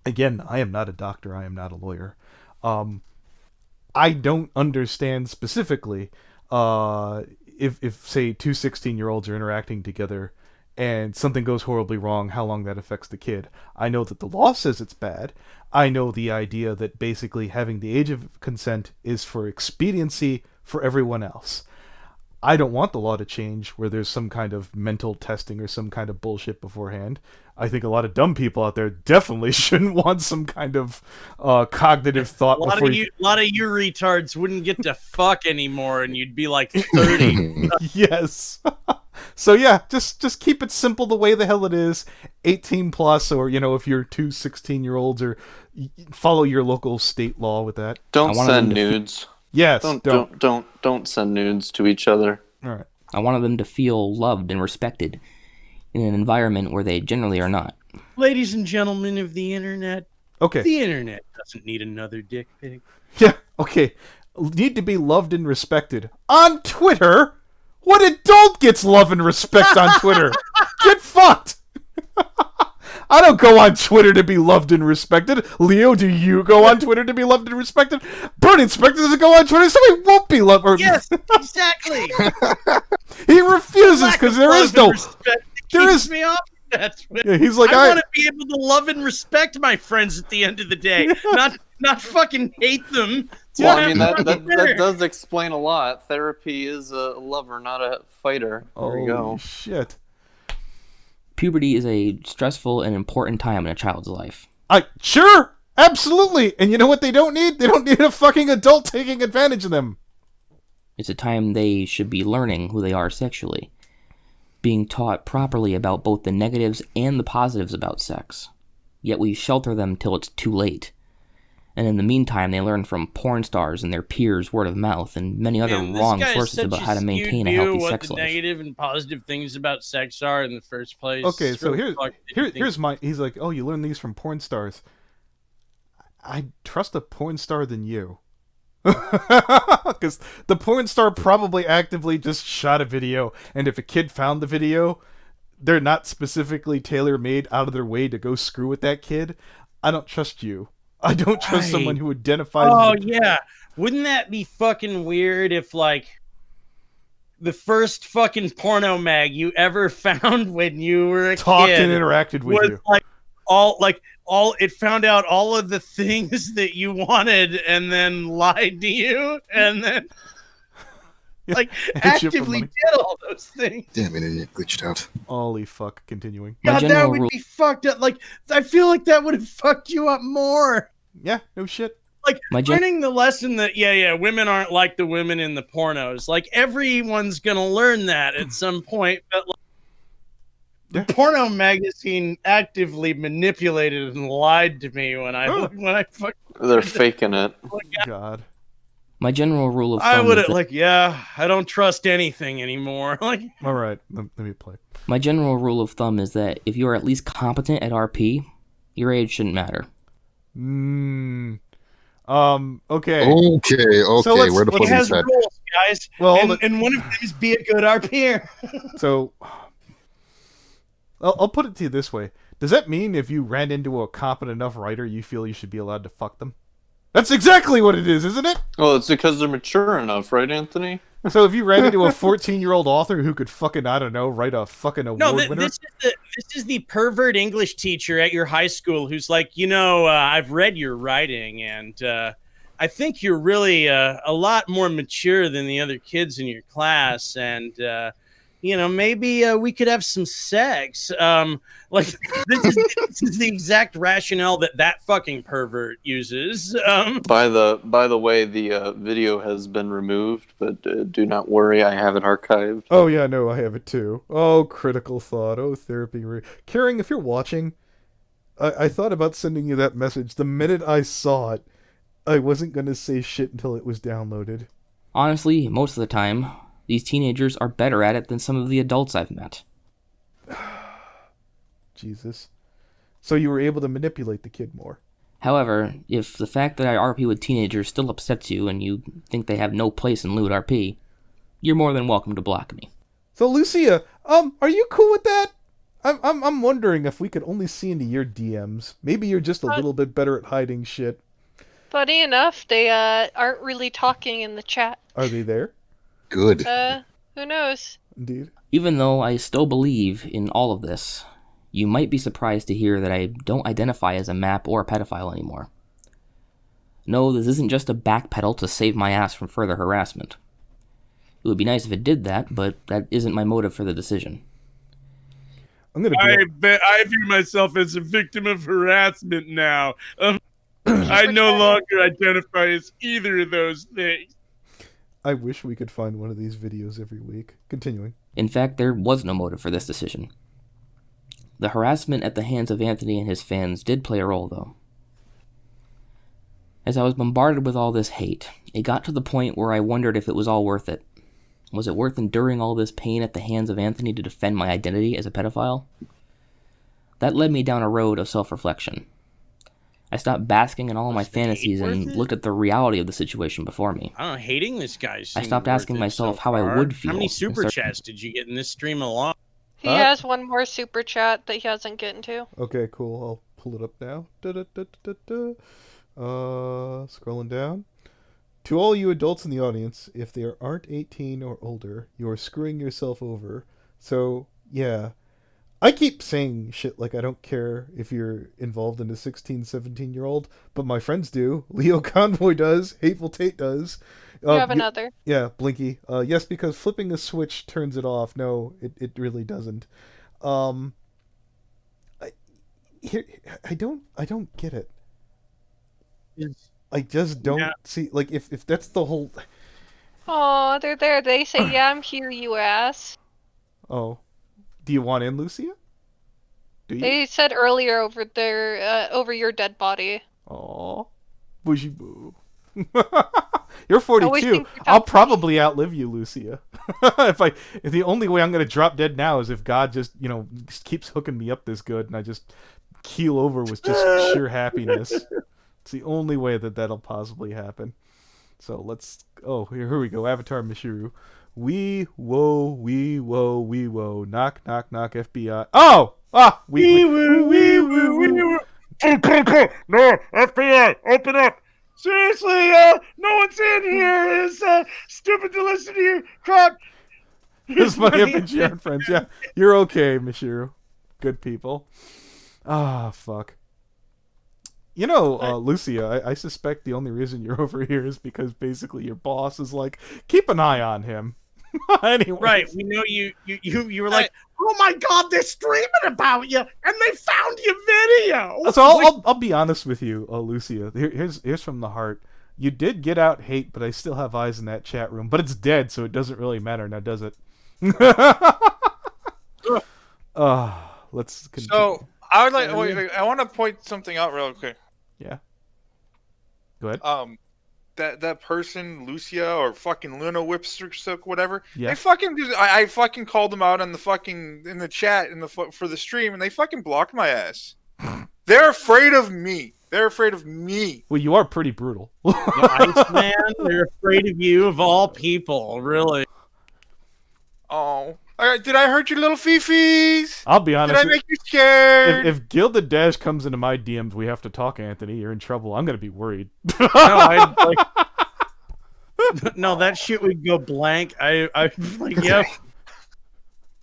Again, I am not a doctor. I am not a lawyer. I don't understand specifically if say, two 16-year-olds are interacting together and something goes horribly wrong, how long that affects the kid. I know that the law says it's bad. I know the idea that basically having the age of consent is for expediency for everyone else. I don't want the law to change where there's some kind of mental testing or some kind of bullshit beforehand. I think a lot of dumb people out there definitely shouldn't want some kind of cognitive thought. A lot of you retards wouldn't get to fuck anymore, and you'd be like 30. Yes. So yeah, just keep it simple the way the hell it is. 18+, or if you're two 16-year-olds, or follow your local state law with that. Don't send nudes. Yes. Don't send nudes to each other. All right. I wanted them to feel loved and respected in an environment where they generally are not. Ladies and gentlemen of the internet. Okay. The internet doesn't need another dick pic. Yeah. Okay. Need to be loved and respected on Twitter. What adult gets love and respect on Twitter? Get fucked. I don't go on Twitter to be loved and respected. Leo, do you go on Twitter to be loved and respected? Burn Inspector doesn't go on Twitter, so he won't be loved. Yes, exactly. He refuses because there is no. There is me off that Twitter. Yeah, he's like, I want to be able to love and respect my friends at the end of the day, not fucking hate them. Well, I mean that does explain a lot. Therapy is a lover, not a fighter. There you go. Shit. Puberty is a stressful and important time in a child's life. Sure, absolutely. And you know what they don't need? They don't need a fucking adult taking advantage of them. It's a time they should be learning who they are sexually, being taught properly about both the negatives and the positives about sex. Yet we shelter them till it's too late. And in the meantime, they learn from porn stars and their peers' word of mouth and many other Man, this wrong guy sources has about such how to skewed maintain a view healthy of what sex the life. negative and positive things about sex are in the first place. Okay, It's so really fucked that you think- here's my. He's like, oh, you learn these from porn stars. I'd trust a porn star than you. Because the porn star probably actively just shot a video, and if a kid found the video, they're not specifically tailor-made out of their way to go screw with that kid. I don't trust you. I don't trust someone who identifies... Oh, yeah. Wouldn't that be fucking weird if, like, the first fucking porno mag you ever found when you were a talked kid and interacted with was, you. it found out all of the things that you wanted and then lied to you and then like actively did all those things. Damn it, and it glitched out. Holy fuck, continuing. God, that would be fucked up. Like, I feel like that would have fucked you up more. Yeah, no shit. Like, learning the lesson that, women aren't like the women in the pornos. Like, everyone's gonna learn that at some point, but like, the porno magazine actively manipulated and lied to me when I fucking... They're faking it. God. My general rule of thumb I would is that, I don't trust anything anymore. Like, all right, let me play. My general rule of thumb is that if you are at least competent at RP, your age shouldn't matter. Okay. Okay. So where the fuck has is that? rules, guys. Well, and one of them is be a good RPer. So, I'll put it to you this way. Does that mean if you ran into a competent enough writer, you feel you should be allowed to fuck them? That's exactly what it is, isn't it? Well, it's because they're mature enough, right, Anthony? So if you ran into a 14-year-old author who could fucking, I don't know, write a fucking award winner? This is the pervert English teacher at your high school who's like, I've read your writing, and I think you're really a lot more mature than the other kids in your class, and maybe we could have some sex. This is the exact rationale that fucking pervert uses. By the way, the video has been removed, but do not worry, I have it archived. Oh yeah, no, I have it too. Oh, critical thought. Oh, therapy. Karen, if you're watching, I thought about sending you that message. The minute I saw it, I wasn't going to say shit until it was downloaded. Honestly, most of the time, these teenagers are better at it than some of the adults I've met. Jesus. So you were able to manipulate the kid more. However, if the fact that I RP with teenagers still upsets you and you think they have no place in lewd RP, you're more than welcome to block me. So Lucia, are you cool with that? I'm wondering if we could only see into your DMs. Maybe you're just a little bit better at hiding shit. Funny enough, they aren't really talking in the chat. Are they there? Good. Who knows? Indeed. Even though I still believe in all of this, you might be surprised to hear that I don't identify as a map or a pedophile anymore. No, this isn't just a backpedal to save my ass from further harassment. It would be nice if it did that, but that isn't my motive for the decision. I view myself as a victim of harassment now. I no longer identify as either of those things. I wish we could find one of these videos every week. Continuing. In fact, there was no motive for this decision. The harassment at the hands of Anthony and his fans did play a role, though. As I was bombarded with all this hate, it got to the point where I wondered if it was all worth it. Was it worth enduring all this pain at the hands of Anthony to defend my identity as a pedophile? That led me down a road of self-reflection. I stopped basking in all of my fantasies and looked at the reality of the situation before me. I don't know, hating this guy. I stopped asking myself how I would feel. How many super chats did you get in this stream alone? He has one more super chat that he hasn't gotten to. Okay, cool. I'll pull it up now. Scrolling down. To all you adults in the audience, if they aren't 18 or older, you are screwing yourself over. So, yeah. I keep saying shit like I don't care if you're involved in a 16, 17-year-old, but my friends do. Leo Convoy does. Hateful Tate does. You have another. Yeah, Blinky. Yes, because flipping a switch turns it off. No, it really doesn't. I don't get it. I just don't see, like, if that's the whole... Oh, they're there. They say, yeah, I'm here, you ass. Oh. Do you want in, Lucia? Do you? They said earlier over your dead body. Aww. Bougie boo. You're always 42. think you're I'll top probably outlive you, Lucia. If the only way I'm gonna drop dead now is if God just just keeps hooking me up this good and I just keel over with just sheer happiness. It's the only way that'll possibly happen. So let's. Oh, here we go. Avatar Mishiru. Wee whoa, wee whoa, wee whoa. Knock, knock, knock. FBI. Oh, wee woo, wee woo, wee woo. No, FBI, open up. Seriously, no one's in here. It's stupid to listen to your crap. This is my FNGR friends. Yeah, you're okay, Mishiru. Good people. Fuck. Lucia, I suspect the only reason you're over here is because basically your boss is like, keep an eye on him. Anyway. Right, we know you were like, oh my god, they're streaming about you, and they found your video. So I'll be honest with you, Lucia. Here's from the heart. You did get out hate, but I still have eyes in that chat room. But it's dead, so it doesn't really matter now, does it? Let's continue. So I would like. Wait, I want to point something out real quick. Yeah. Go ahead. That person, Lucia or fucking Luna Whipstick, whatever. Yeah. They fucking. I fucking called them out on the fucking in the chat for the stream, and they fucking blocked my ass. They're afraid of me. They're afraid of me. Well, you are pretty brutal. Iceman, they're afraid of you, of all people, really. Oh. Did I hurt your little fifis? I'll be honest. Did I make you scared? If Gilded Dash comes into my DMs, we have to talk, Anthony. You're in trouble. I'm gonna be worried. No, that shit would go blank. I like, yep.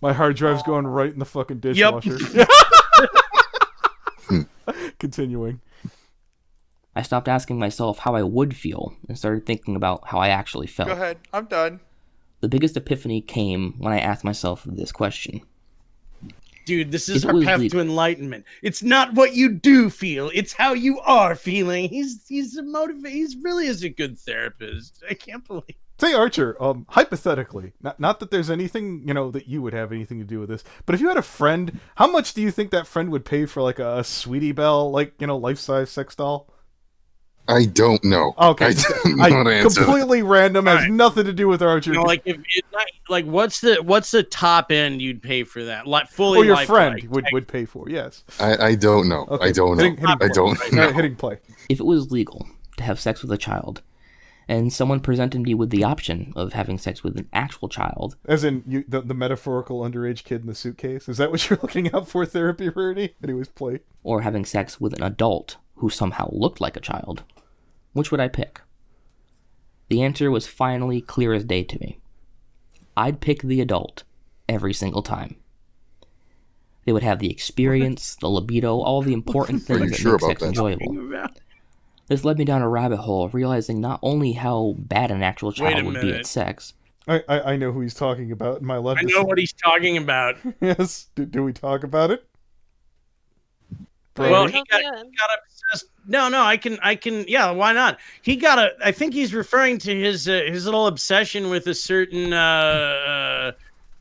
My hard drive's going right in the fucking dishwasher. Continuing. I stopped asking myself how I would feel and started thinking about how I actually felt. Go ahead. I'm done. The biggest epiphany came when I asked myself this question. Dude, this is our path to enlightenment. It's not what you do feel; it's how you are feeling. He's a motivator. He really is a good therapist. I can't believe. Say, Archer, hypothetically, not that there's anything that you would have anything to do with this, but if you had a friend, how much do you think that friend would pay for like a Sweetie Belle, life-size sex doll? I don't know. Okay, I don't answer. Completely random, has nothing to do with Archer. What's the top end you'd pay for that? Like fully. Or your friend would pay for? Yes. I don't know. Okay. I don't know. I don't know. Hitting play. If it was legal to have sex with a child, and someone presented me with the option of having sex with an actual child, as in the metaphorical underage kid in the suitcase, is that what you're looking out for, therapy, Rarity? Anyways, play. Or having sex with an adult who somehow looked like a child, which would I pick? The answer was finally clear as day to me. I'd pick the adult every single time. They would have the experience, the libido, all the important things that make sex enjoyable. This led me down a rabbit hole, realizing not only how bad an actual child would be at sex. I know who he's talking about. I know what he's talking about. Yes. Do we talk about it? Well, he got obsessed. No, I can. Yeah, why not? I think he's referring to his little obsession with a certain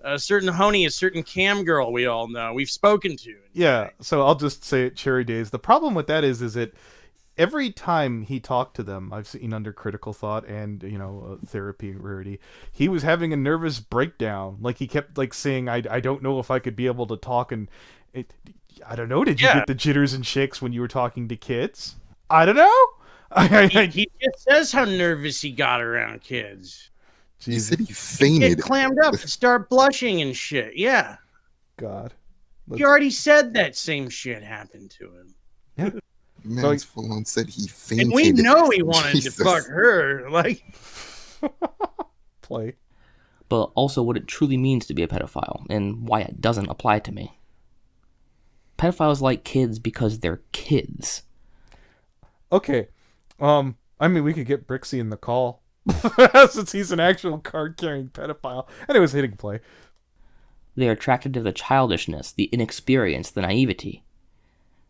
honey, a certain cam girl we all know. We've spoken to. Yeah. So I'll just say it, Cherry Days. The problem with that is that every time he talked to them, I've seen under Critical Thought and Therapy Rarity, he was having a nervous breakdown. Like he kept saying, "I don't know if I could be able to talk," and I don't know. Did you get the jitters and shakes when you were talking to kids? I don't know. He just says how nervous he got around kids. He said he fainted. He get clammed up and start blushing and shit. Yeah. God. He already said that same shit happened to him. Yeah. Man's full on said he fainted. And we know he wanted to fuck her. Play. But also what it truly means to be a pedophile and why it doesn't apply to me. Pedophiles like kids because they're kids. Okay. We could get Brixie in the call. Since he's an actual card-carrying pedophile. Anyways, hitting play. They are attracted to the childishness, the inexperience, the naivety.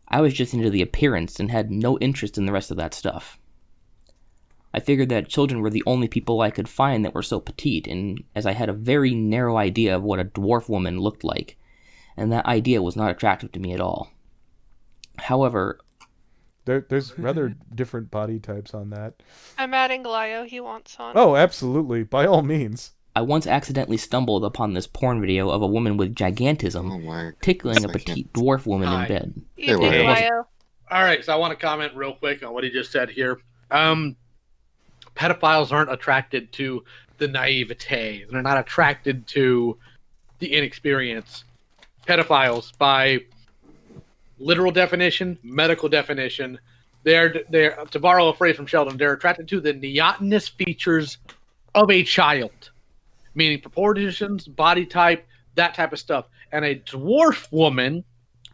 I was just into the appearance and had no interest in the rest of that stuff. I figured that children were the only people I could find that were so petite, and as I had a very narrow idea of what a dwarf woman looked like, and that idea was not attractive to me at all. However, There's rather different body types on that. I'm adding Glio. He wants on. Oh, absolutely, by all means. I once accidentally stumbled upon this porn video of a woman with gigantism tickling a petite dwarf woman in bed. You did, Glio. All right, so I want to comment real quick on what he just said here. Pedophiles aren't attracted to the naivete. They're not attracted to the inexperience. Pedophiles, by literal definition, medical definition, they're to borrow a phrase from Sheldon, they're attracted to the neotenous features of a child, meaning proportions, body type, that type of stuff. And a dwarf woman,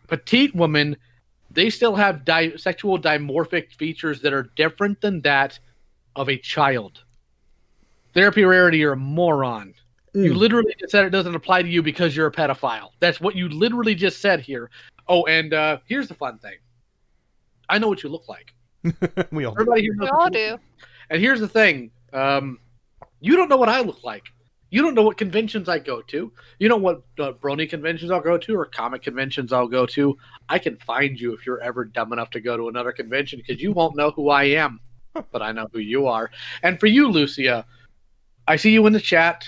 petite woman, they still have sexual dimorphic features that are different than that of a child. Therapy Rarity, you're a moron. You literally just said it doesn't apply to you because you're a pedophile. That's what you literally just said here. Oh, and here's the fun thing. I know what you look like. We all Everybody here knows what you look like. And here's the thing. You don't know what I look like. You don't know what conventions I go to. You know what brony conventions I'll go to or comic conventions I'll go to. I can find you if you're ever dumb enough to go to another convention because you won't know who I am. But I know who you are. And for you, Lucia, I see you in the chat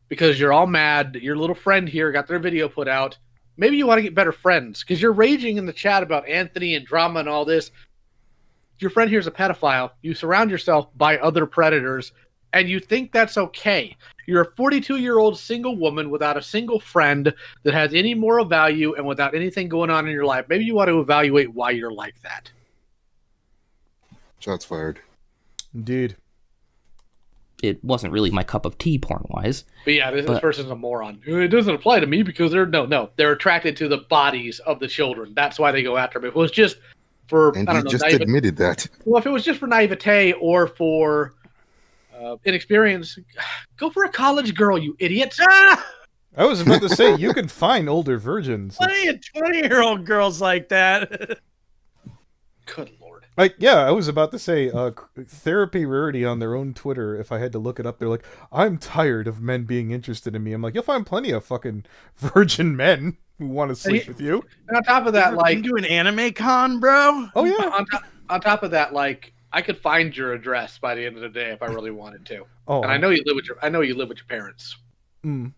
because you're all mad that your little friend here got their video put out. Maybe you want to get better friends because you're raging in the chat about Anthony and drama and all this. Your friend here's a pedophile. You surround yourself by other predators, and you think that's okay. You're a 42-year-old single woman without a single friend that has any moral value and without anything going on in your life. Maybe you want to evaluate why you're like that. Shots fired. Indeed. It wasn't really my cup of tea porn-wise. But yeah, this person's a moron. It doesn't apply to me because they're attracted to the bodies of the children. That's why they go after them. If it was just for, And I you don't know, just naivete, admitted that. well, if it was just for naivete or for inexperience, go for a college girl, you idiots. Ah! I was about to say, you can find older virgins. Plenty of 20-year-old girls like that. Good lord. Like, yeah, I was about to say, Therapy Rarity on their own Twitter, if I had to look it up, they're like, I'm tired of men being interested in me. I'm like, you'll find plenty of fucking virgin men who want to sleep with you. And on top of that, like, do an anime con, bro. Oh, yeah. On top of that, like, I could find your address by the end of the day if I really wanted to. Oh, and I know you live with your parents. Mm.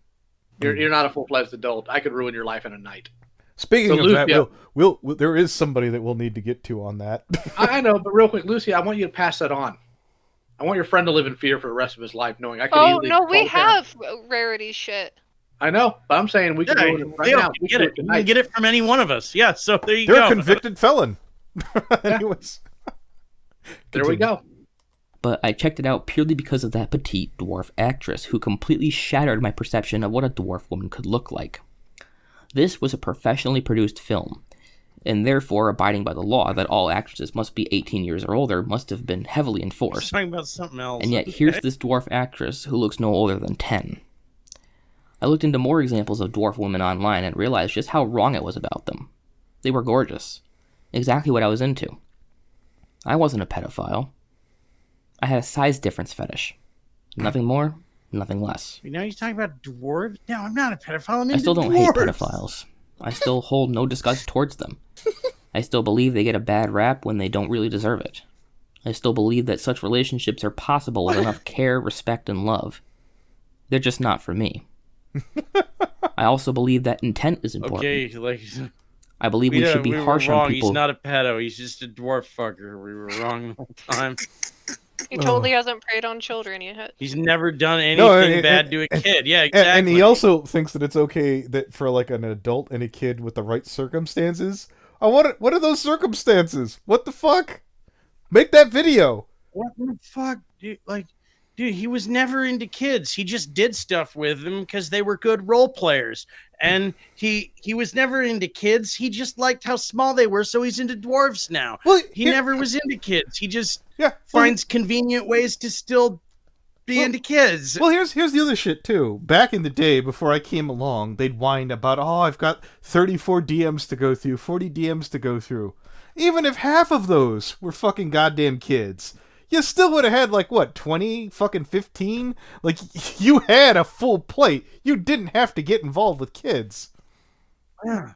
You're not a full-fledged adult. I could ruin your life in a night. Speaking of Lucia, that, we'll there is somebody that we'll need to get to on that. I know, but real quick, Lucy, I want you to pass that on. I want your friend to live in fear for the rest of his life, knowing I could Oh, easily... no, we control him. have Rarity shit. I know, but I'm saying we can ruin it right now. You get it. You can get it from any one of us. Yeah, so there you They're go. a convicted felon. Anyways. There we go. But I checked it out purely because of that petite dwarf actress who completely shattered my perception of what a dwarf woman could look like. This was a professionally produced film, and therefore abiding by the law that all actresses must be 18 years or older must have been heavily enforced. Talking about something else. And yet here's this dwarf actress who looks no older than 10. I looked into more examples of dwarf women online and realized just how wrong I was about them. They were gorgeous. Exactly what I was into. I wasn't a pedophile. I had a size difference fetish. Nothing more, nothing less. Now you're talking about dwarves? No, I'm not a pedophile. I'm into I still don't dwarves. hate pedophiles. I still hold no disgust towards them. I still believe they get a bad rap when they don't really deserve it. I still believe that such relationships are possible with enough care, respect, and love. They're just not for me. I also believe that intent is important. Okay, like... I believe we should be harsh were wrong. on people. He's not a pedo. He's just a dwarf fucker. We were wrong the whole time. He totally hasn't preyed on children yet. He's never done anything bad to a kid. Yeah, exactly. And he also thinks that it's okay that for like an adult and a kid with the right circumstances. What are those circumstances? What the fuck? Make that video. What the fuck? Dude, he was never into kids. He just did stuff with them because they were good role players. And he was never into kids. He just liked how small they were, so he's into dwarves now. Well, he never was into kids. He just finds convenient ways to still be into kids. Well, here's the other shit, too. Back in the day, before I came along, they'd whine about, I've got 34 DMs to go through, 40 DMs to go through. Even if half of those were fucking goddamn kids, you still would have had, 20, fucking 15? You had a full plate. You didn't have to get involved with kids. Yeah.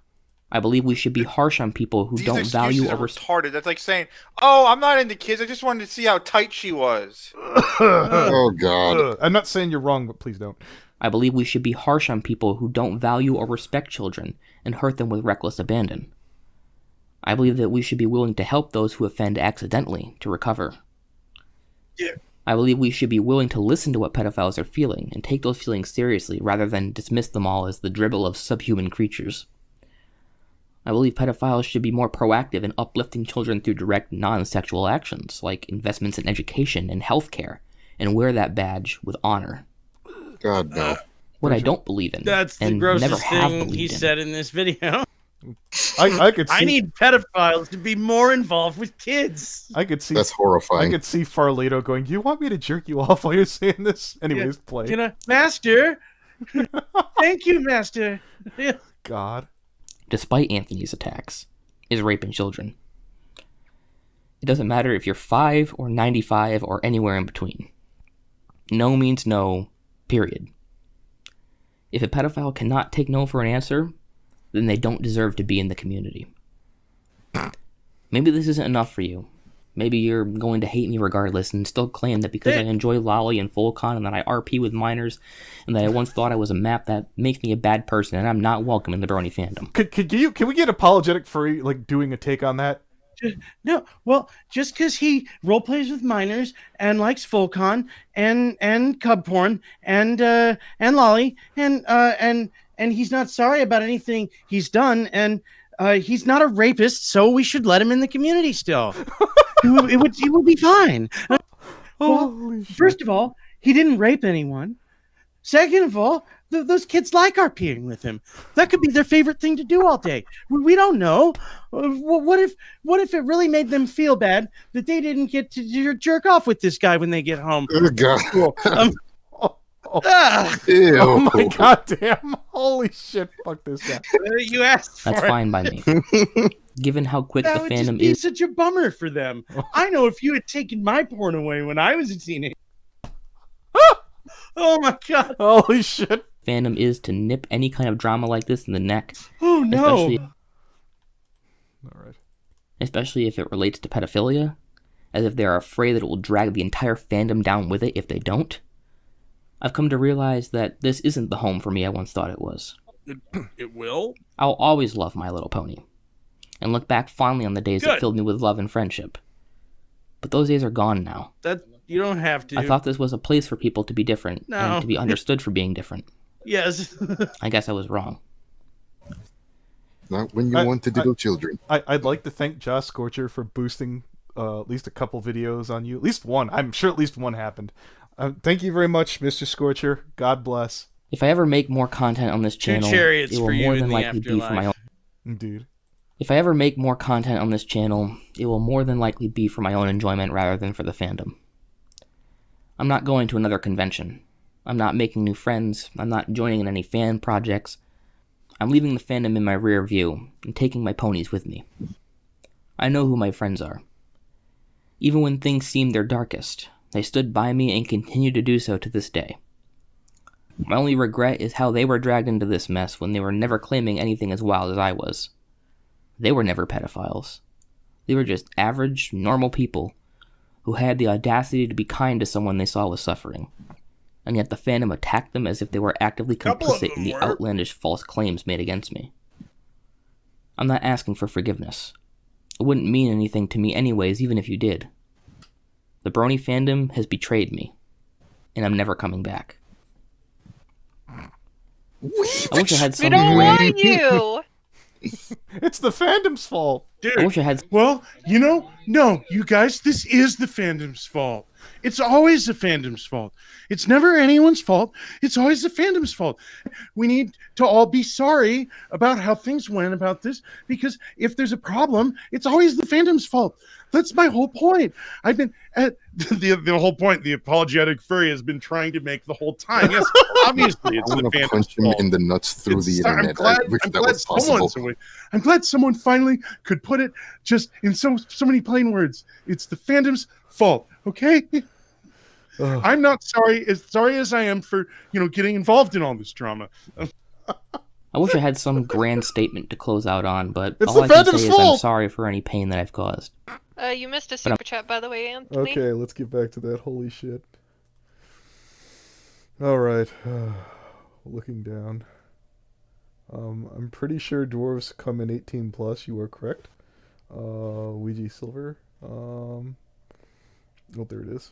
I believe we should be harsh on people who These don't value excuses or are respect. retarded. That's like saying, "Oh, I'm not into kids. I just wanted to see how tight she was." Oh God. I'm not saying you're wrong, but please don't. I believe we should be harsh on people who don't value or respect children and hurt them with reckless abandon. I believe that we should be willing to help those who offend accidentally to recover. Yeah. I believe we should be willing to listen to what pedophiles are feeling and take those feelings seriously rather than dismiss them all as the dribble of subhuman creatures. I believe pedophiles should be more proactive in uplifting children through direct non-sexual actions, like investments in education and healthcare, and wear that badge with honor. God no. What I don't believe in, That's the and never grossest have thing believed he in. said in this video. I could see. I need pedophiles to be more involved with kids. I could see. That's I horrifying. could see Farleto going, "You want me to jerk you off while you're saying this?" Anyways, play. Can I, Master? Thank you, Master. God. Despite Anthony's attacks, is raping children. It doesn't matter if you're 5 or 95 or anywhere in between. No means no, period. If a pedophile cannot take no for an answer, then they don't deserve to be in the community. Maybe this isn't enough for you. Maybe you're going to hate me regardless and still claim that because I enjoy Lolly and Volcon and that I RP with minors and that I once thought I was a map, that makes me a bad person and I'm not welcome in the Brony fandom. Can we get apologetic for like doing a take on that? No, well, just because he role plays with minors and likes Volcon and cub porn and Lolly and he's not sorry about anything he's done and he's not a rapist, so we should let him in the community still. It would be fine. Well, first of all, he didn't rape anyone. Second of all, those kids like RPing with him. That could be their favorite thing to do all day. We don't know. What if it really made them feel bad that they didn't get to jerk off with this guy when they get home? Oh God. Ew. Oh my goddamn! Holy shit! Fuck this guy. You asked for That's it. fine by me. Given how quick That the would just fandom be is, such a bummer for them. I know if you had taken my porn away when I was a teenager. Oh my God! Holy shit! Fandom is to nip any kind of drama like this in the neck. Oh no! All right. Especially if it relates to pedophilia, as if they are afraid that it will drag the entire fandom down with it if they don't. I've come to realize that this isn't the home for me I once thought it was. It will? I'll always love My Little Pony, and look back fondly on the days that filled me with love and friendship. But those days are gone now. That you don't have to. I thought this was a place for people to be different No. and to be understood for being different. Yes. I guess I was wrong. Not when you want to diddle children. I'd like to thank Josh Scorcher for boosting at least a couple videos on you. At least one. I'm sure at least one happened. Thank you very much, Mr. Scorcher. God bless. If I ever make more content on this channel, chariots it will for you more in than the likely be for my own. Indeed. If I ever make more content on this channel, it will more than likely be for my own enjoyment rather than for the fandom. I'm not going to another convention. I'm not making new friends. I'm not joining in any fan projects. I'm leaving the fandom in my rear view and taking my ponies with me. I know who my friends are. Even when things seemed their darkest, they stood by me and continue to do so to this day. My only regret is how they were dragged into this mess when they were never claiming anything as wild as I was. They were never pedophiles. They were just average, normal people who had the audacity to be kind to someone they saw was suffering. And yet the fandom attacked them as if they were actively complicit in the outlandish false claims made against me. I'm not asking for forgiveness. It wouldn't mean anything to me anyways, even if you did. The Brony fandom has betrayed me, and I'm never coming back. I wish I had We some don't grand... want you! It's the fandom's fault. Dude, I wish I had... well, no, you guys, this is the fandom's fault. It's always the fandom's fault. It's never anyone's fault. It's always the fandom's fault. We need to all be sorry about how things went about this, because if there's a problem, it's always the fandom's fault. That's my whole point. I've been at the whole point. The apologetic furry has been trying to make the whole time. Yes, obviously it's I the want to fandom's punch him fault. in the nuts through the internet. I wish that was possible. I'm glad someone finally could put it just in so many plain words. It's the fandom's fault. Okay. I'm not sorry as I am for getting involved in all this drama. I wish I had some grand statement to close out on, but It's all the I can fandom's say is I'm fault! sorry for any pain that I've caused. You missed a super chat, by the way, Anthony. Okay, let's get back to that. Holy shit. Alright. Looking down. I'm pretty sure dwarves come in 18 plus. You are correct. Ouija Silver. Oh, there it is.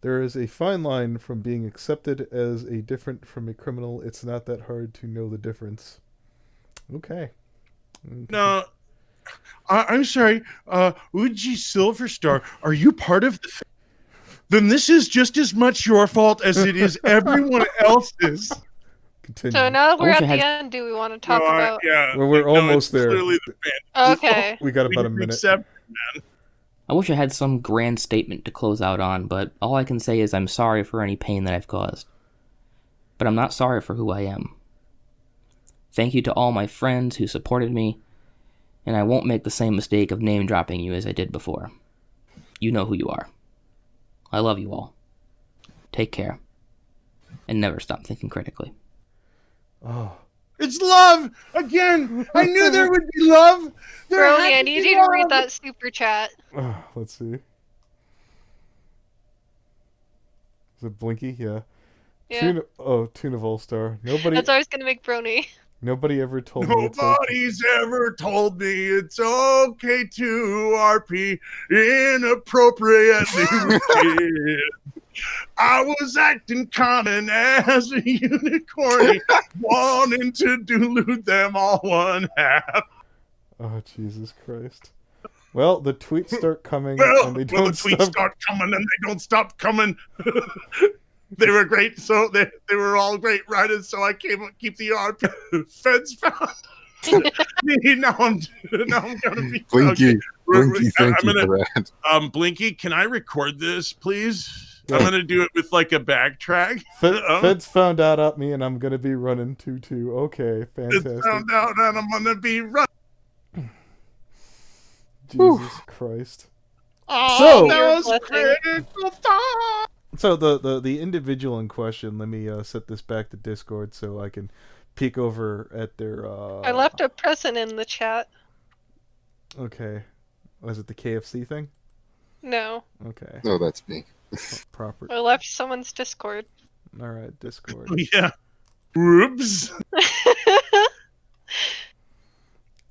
There is a fine line from being accepted as a different from a criminal. It's not that hard to know the difference. Okay. No, I'm sorry. Uji Silverstar, are you part of the? Then this is just as much your fault as it is everyone else's. Continue. So now that we're wish at I had- the end, do we want to talk about? Yeah. Well, we're almost it's there. Clearly the fan. Okay. We got about a We minute. accept it, man. I wish I had some grand statement to close out on, but all I can say is I'm sorry for any pain that I've caused. But I'm not sorry for who I am. Thank you to all my friends who supported me, and I won't make the same mistake of name-dropping you as I did before. You know who you are. I love you all. Take care. And never stop thinking critically. Oh. It's love again. I knew there would be love. There Brony, had I to need be you to read love. that super chat. Let's see. Is it Blinky? Yeah. Yeah. Tuna Volstar. Nobody That's what I was gonna make Brony. Nobody ever told me it's okay. Nobody's ever told me it's okay to RP inappropriately with kids. I was acting common as a unicorn, wanting to dilute them all one half. Oh, Jesus Christ. Well, the tweets start coming Well, and they the don't tweets stop. start coming and they don't stop coming. They were great, so they were all great writers. So I keep the RP feds found. now I'm gonna be Blinky, okay. Blinky, thank I'm you gonna, for that. Blinky, can I record this, please? Yeah. I'm gonna do it with like a backtrack. Feds found out at me and I'm going to be running 2-2. Okay, fantastic. Found out and I'm gonna be running. Jesus Christ. Oh, So- that was Blessing. critical thought. So the individual in question, let me set this back to Discord so I can peek over at their... I left a present in the chat. Okay. Was it the KFC thing? No, Okay. No, that's me. Proper. I left someone's Discord. Alright, Discord. Yeah. Whoops.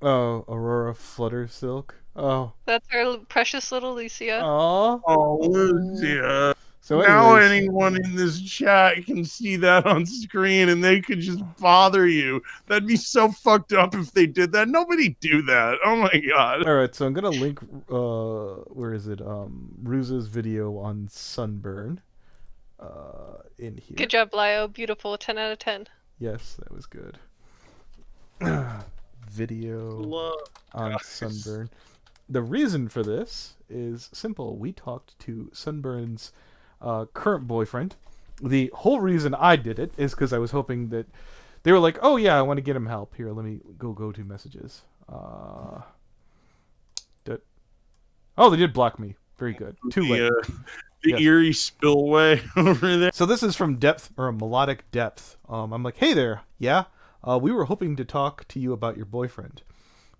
Oh, Aurora Flutter Silk. Oh. That's our precious little Lucia. Aw. Oh, Lucia. So Now anyways, anyone in this chat can see that on screen and they could just bother you. That'd be so fucked up if they did that. Nobody do that. Oh my god. Alright, so I'm gonna link where is it? Ruza's video on sunburn. In here. Good job, Lio. Beautiful. 10 out of 10. Yes, that was good. Video Love. on sunburn. The reason for this is simple. We talked to Sunburn's current boyfriend. The whole reason I did it is because I was hoping that they were like, "Oh yeah, I want to get him help." Here, let me go to messages. Oh, they did block me. Very good. Too late. The Yes. eerie spillway over there. So this is from Depth, or Melodic Depth. I'm like, "Hey there, yeah. We were hoping to talk to you about your boyfriend."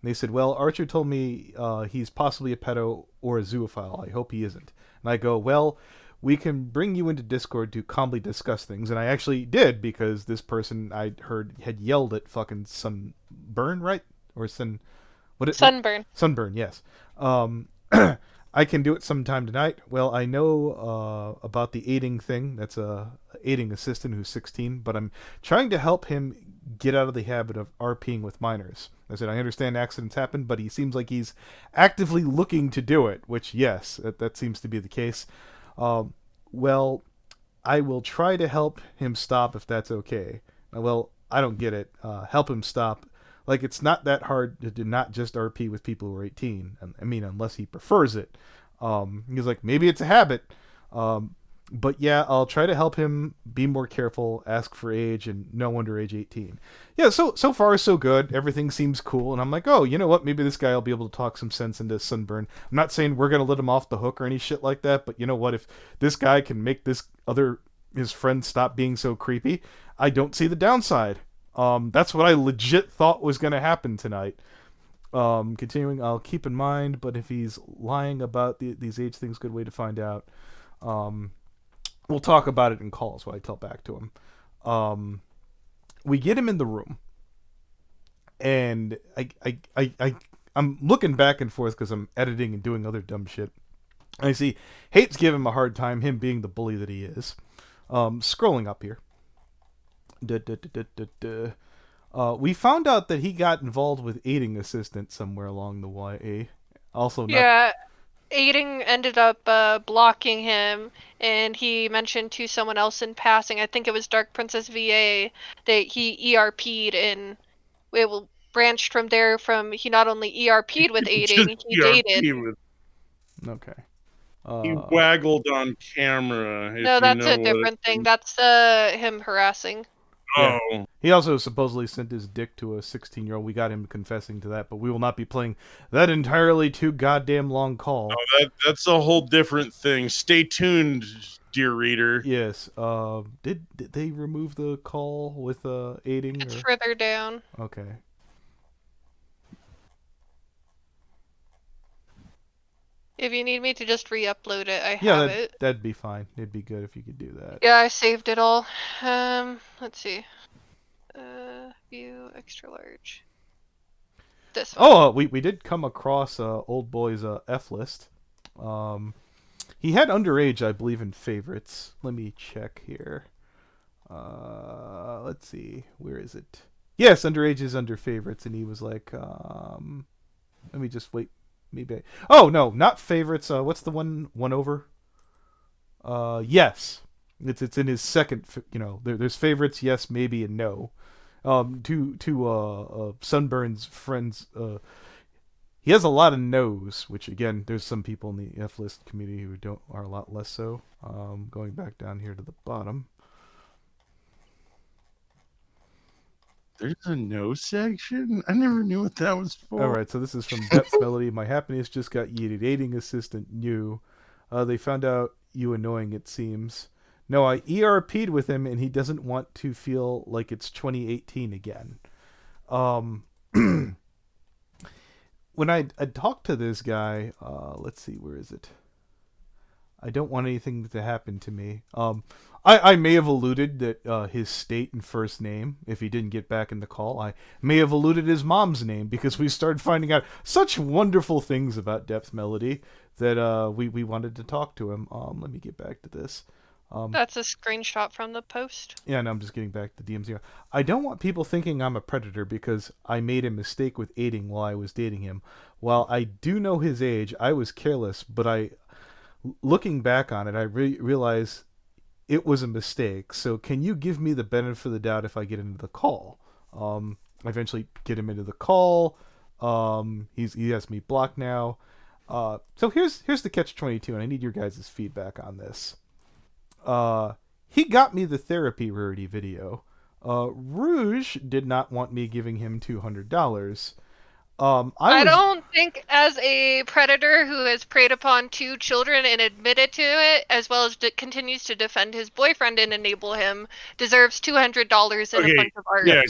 And they said, "Well, Archer told me he's possibly a pedo or a zoophile. I hope he isn't." And I go, "Well, we can bring you into Discord to calmly discuss things." And I actually did, because this person I heard had yelled at fucking Sunburn, right? Or Sunburn. Sunburn, yes. I can do it sometime tonight. Well, I know about the aiding thing. That's a aiding assistant who's 16, but I'm trying to help him get out of the habit of RPing with minors. I said, I understand accidents happen, but he seems like he's actively looking to do it, which, yes, that seems to be the case. Well, I will try to help him stop if that's okay. Well, I don't get it. Help him stop. Like, it's not that hard to not just RP with people who are 18. I mean, unless he prefers it. He's like, maybe it's a habit. But yeah, I'll try to help him be more careful, ask for age, and no under age 18. Yeah, so far so good. Everything seems cool. And I'm like, oh, you know what? Maybe this guy will be able to talk some sense into Sunburn. I'm not saying we're going to let him off the hook or any shit like that. But you know what? If this guy can make his friend stop being so creepy, I don't see the downside. That's what I legit thought was going to happen tonight. Continuing, I'll keep in mind, but if he's lying about these age things, good way to find out. We'll talk about it in calls, what I tell back to him. We get him in the room, and I'm looking back and forth because I'm editing and doing other dumb shit. And I see Hate's giving him a hard time, him being the bully that he is. Scrolling up here. We found out that he got involved with aiding assistant somewhere along the way. Also, yeah, aiding ended up blocking him, and he mentioned to someone else in passing, I think it was Dark Princess VA, that he ERP'd, and it branched from there. From he not only ERP'd with aiding, he dated. Okay. He waggled on camera. No, that's a different thing. That's him harassing. Yeah. Oh. He also supposedly sent his dick to a 16-year-old. We got him confessing to that, but we will not be playing that entirely too goddamn long call. Oh, that's a whole different thing. Stay tuned, dear reader. Yes. Did they remove the call with aiding? It's further down. Okay. If you need me to just re-upload it, I have it. That'd be fine. It'd be good if you could do that. Yeah, I saved it all. Let's see. View extra large. This one. Oh, we did come across Old Boy's F list. He had underage, I believe, in favorites. Let me check here. Let's see. Where is it? Yes, underage is under favorites, and he was like, let me just wait. Maybe. Oh no, not favorites. What's the one over? Yes, it's in his second. There's favorites, yes, maybe, and no. To Sunburn's friends. He has a lot of no's, which again, there's some people in the F list community who are a lot less so. Going back down here to the bottom. There's a no section? I never knew what that was for. Alright, so this is from Depth Melody. My happiness just got yeeted. Aiding assistant new. They found out you annoying, it seems. No, I ERP'd with him, and he doesn't want to feel like it's 2018 again. When I talked to this guy, let's see, where is it? I don't want anything to happen to me. I may have alluded that his state and first name, if he didn't get back in the call, I may have alluded his mom's name, because we started finding out such wonderful things about Depth Melody that we wanted to talk to him. Let me get back to this. That's a screenshot from the post. Yeah, no, I'm just getting back to DMs here. I don't want people thinking I'm a predator because I made a mistake with aiding while I was dating him. While I do know his age, I was careless, but looking back on it, I realize it was a mistake. So can you give me the benefit of the doubt if I get into the call? I eventually get him into the call. He has me blocked now. So here's the catch-22, and I need your guys' feedback on this. He got me the therapy Rarity video. Rouge did not want me giving him $200. I don't think, as a predator who has preyed upon 2 children and admitted to it, as well as continues to defend his boyfriend and enable him, deserves $200 and a bunch of art. Yeah,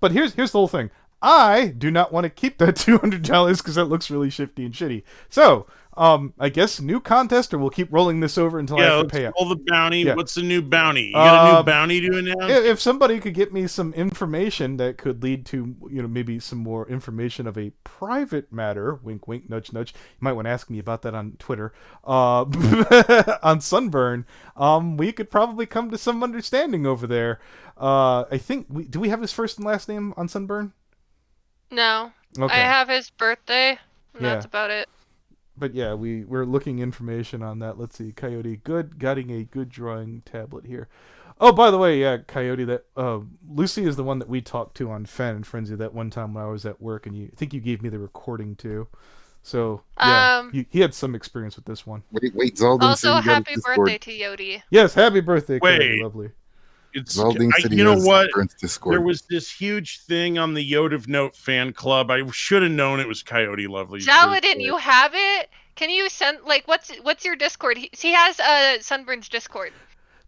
but here's the whole thing. I do not want to keep that $200 because that looks really shifty and shitty. So, I guess new contest, or we'll keep rolling this over until I have to pay up. Roll the bounty. Yeah. What's the new bounty? You got a new bounty to announce? If somebody could get me some information that could lead to, maybe some more information of a private matter, wink, wink, nudge, nudge. You might want to ask me about that on Twitter. On Sunburn, we could probably come to some understanding over there. I think do we have his first and last name on Sunburn? No. Okay. I have his birthday, and that's about it. But yeah, we're looking information on that. Let's see, Coyote, getting a good drawing tablet here. Oh, by the way, yeah, Coyote, that Lucy is the one that we talked to on Fan and Frenzy that one time when I was at work, and I think you gave me the recording too. So yeah, he had some experience with this one. Wait, Zaldin. Also, happy birthday to Yodi. Yes, happy birthday, Coyote, lovely. You know what? There was this huge thing on the Yod of Note fan club. I should have known it was Coyote Lovely's. Jaladin, you have it? Can you send, what's your Discord? He has Sunburn's Discord.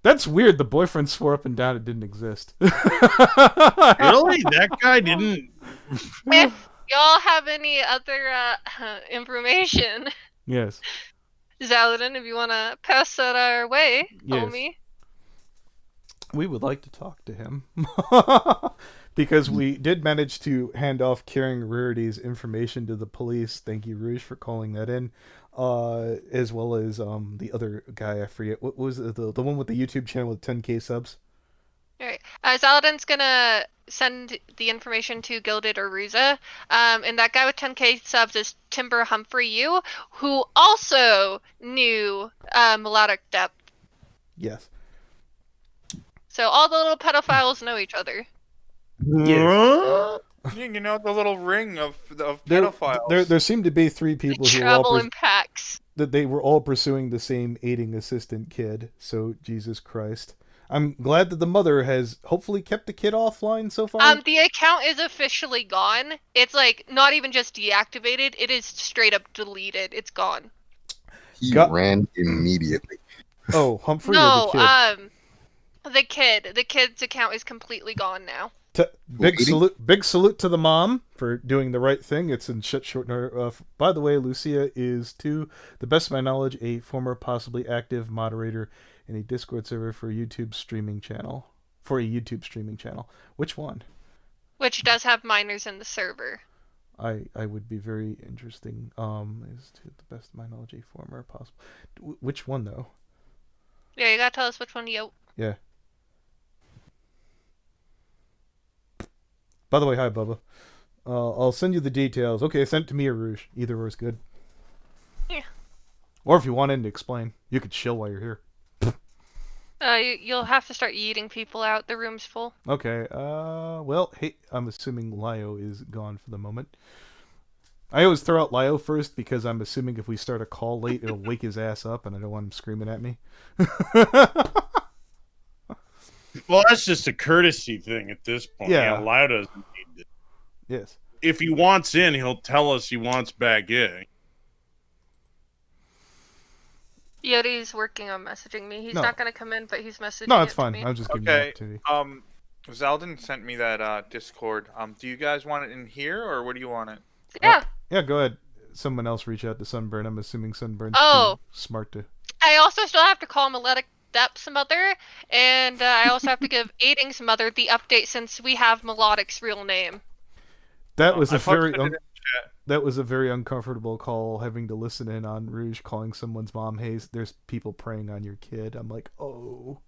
That's weird. The boyfriend swore up and down it didn't exist. Really? That guy didn't. If y'all have any other information, Yes. Zaladin, if you want to pass that our way, Yes. homie. We would like to talk to him. Because we did manage to hand off Carrying Rarity's information to the police. Thank you, Rouge, for calling that in. As well as the other guy, I forget. What was it? The one with the YouTube channel with 10k subs? Alright. Zaladin's gonna send the information to Gilded or Ruza. And that guy with 10k subs is Timber Humphrey U, who also knew Melodic Depth. Yes. So all the little pedophiles know each other. Yes. You know, the little ring of pedophiles. There seemed to be 3 people who were Travel all in packs. that they were all pursuing the same aiding assistant kid. So Jesus Christ. I'm glad that the mother has hopefully kept the kid offline so far. The account is officially gone. It's like not even just deactivated, it is straight up deleted. It's gone. He ran immediately. Oh, Humphrey No, or the kid? the kid. The kid's account is completely gone now. Big salute to the mom for doing the right thing. It's in short order. By the way, Lucia is, to the best of my knowledge, a former possibly active moderator in a Discord server for a YouTube streaming channel. Which one? Which does have minors in the server. I would be very interesting. Is, to the best of my knowledge, a former possible. Which one though? Yeah, you gotta tell us which one you. Yeah. By the way, hi, Bubba. I'll send you the details. Okay, send it to me or Rouge. Either or is good. Yeah. Or if you wanted to explain, you could chill while you're here. You'll have to start eating people out. The room's full. Okay, well, hey, I'm assuming Lio is gone for the moment. I always throw out Lio first because I'm assuming if we start a call late, it'll wake his ass up, and I don't want him screaming at me. Well, that's just a courtesy thing at this point. Yeah. Lio doesn't need it. Yes. If he wants in, he'll tell us he wants back in. Yodi's working on messaging me. He's No. not gonna come in, but he's messaging. No, it's it fine. To me. I was just giving you an opportunity. Zaldin sent me that Discord. Do you guys want it in here, or where do you want it? Yeah. Yeah, go ahead. Someone else reach out to Sunburn. I'm assuming Sunburn's Oh. too smart to... I also still have to call Melodic Depth's mother, and I also have to give Aiding's mother the update since we have Melodic's real name. That was I a very posted it in the chat. that was a very uncomfortable call, having to listen in on Rouge calling someone's mom, hey, there's people preying on your kid. I'm like, oh.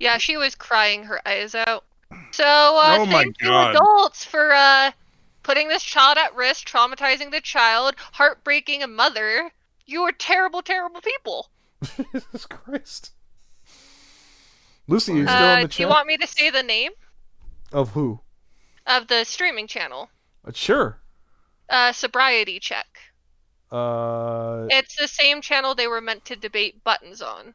Yeah, she was crying her eyes out. So, Oh my thank you God. adults for putting this child at risk, traumatizing the child, heartbreaking a mother. You are terrible, terrible people. Jesus Christ. Lucy, you still in the chat? Do you want me to say the name Of who? of the streaming channel? Sure. Sobriety Check. Uh. It's the same channel they were meant to debate buttons on.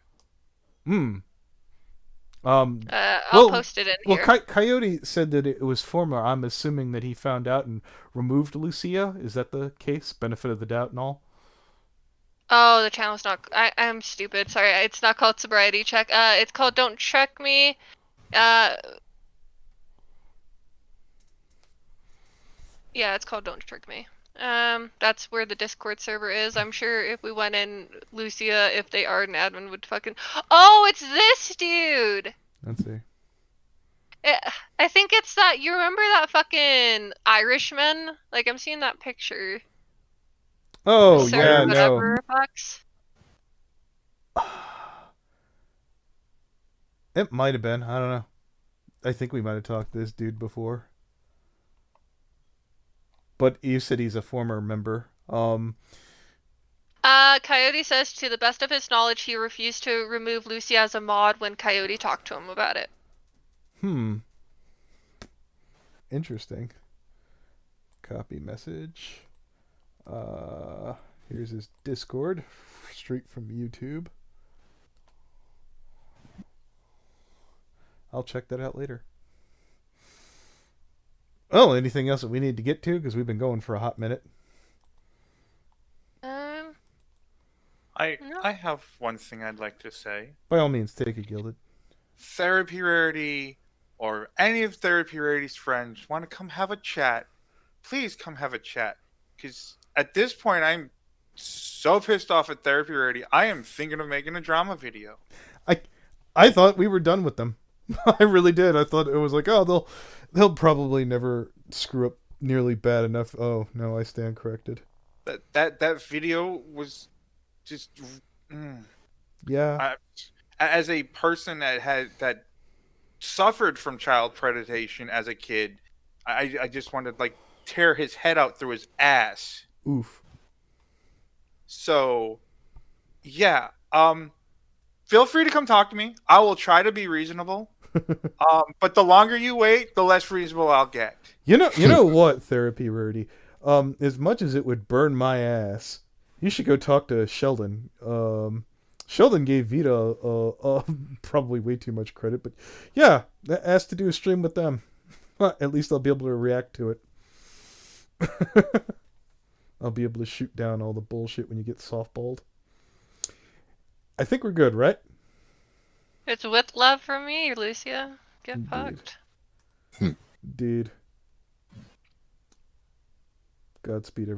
I'll post it in here. Well, Coyote said that it was former. I'm assuming that he found out and removed Lucia. Is that the case? Benefit of the doubt and all? Oh, the channel's not. I'm stupid. Sorry, it's not called Sobriety Check. It's called Don't Check Me. Yeah, it's called Don't Trick Me. That's where the Discord server is. I'm sure if we went in, Lucia, if they are an admin, would fucking. Oh, it's this dude. Let's see. I think it's that. You remember that fucking Irishman? Like, I'm seeing that picture. Oh, Sir, yeah, no. whatever, Fox. It might have been. I don't know. I think we might have talked to this dude before. But you said he's a former member. Coyote says, to the best of his knowledge, he refused to remove Lucy as a mod when Coyote talked to him about it. Interesting. Copy message. Here's his Discord, straight from YouTube. I'll check that out later. Oh, anything else that we need to get to? Because we've been going for a hot minute. I have one thing I'd like to say. By all means, take it, Gilded. Therapy Rarity, or any of Therapy Rarity's friends want to come have a chat, please come have a chat. Because at this point, I'm so pissed off at Therapy Rarity, I am thinking of making a drama video. I thought we were done with them. I really did. I thought it was like, oh, they'll probably never screw up nearly bad enough. Oh no, I stand corrected. That video was just. Yeah. As a person that suffered from child predation as a kid, I just wanted to like tear his head out through his ass. Oof. So, yeah. Feel free to come talk to me. I will try to be reasonable. But the longer you wait, the less reasonable I'll get. You know what, Therapy Rarity? As much as it would burn my ass, you should go talk to Sheldon. Sheldon gave Vita probably way too much credit, but yeah, asked to do a stream with them. At least I'll be able to react to it. I'll be able to shoot down all the bullshit when you get softballed. I think we're good, right? It's with love from me, Lucia. Get Indeed. fucked. Dude. Godspeed, everyone.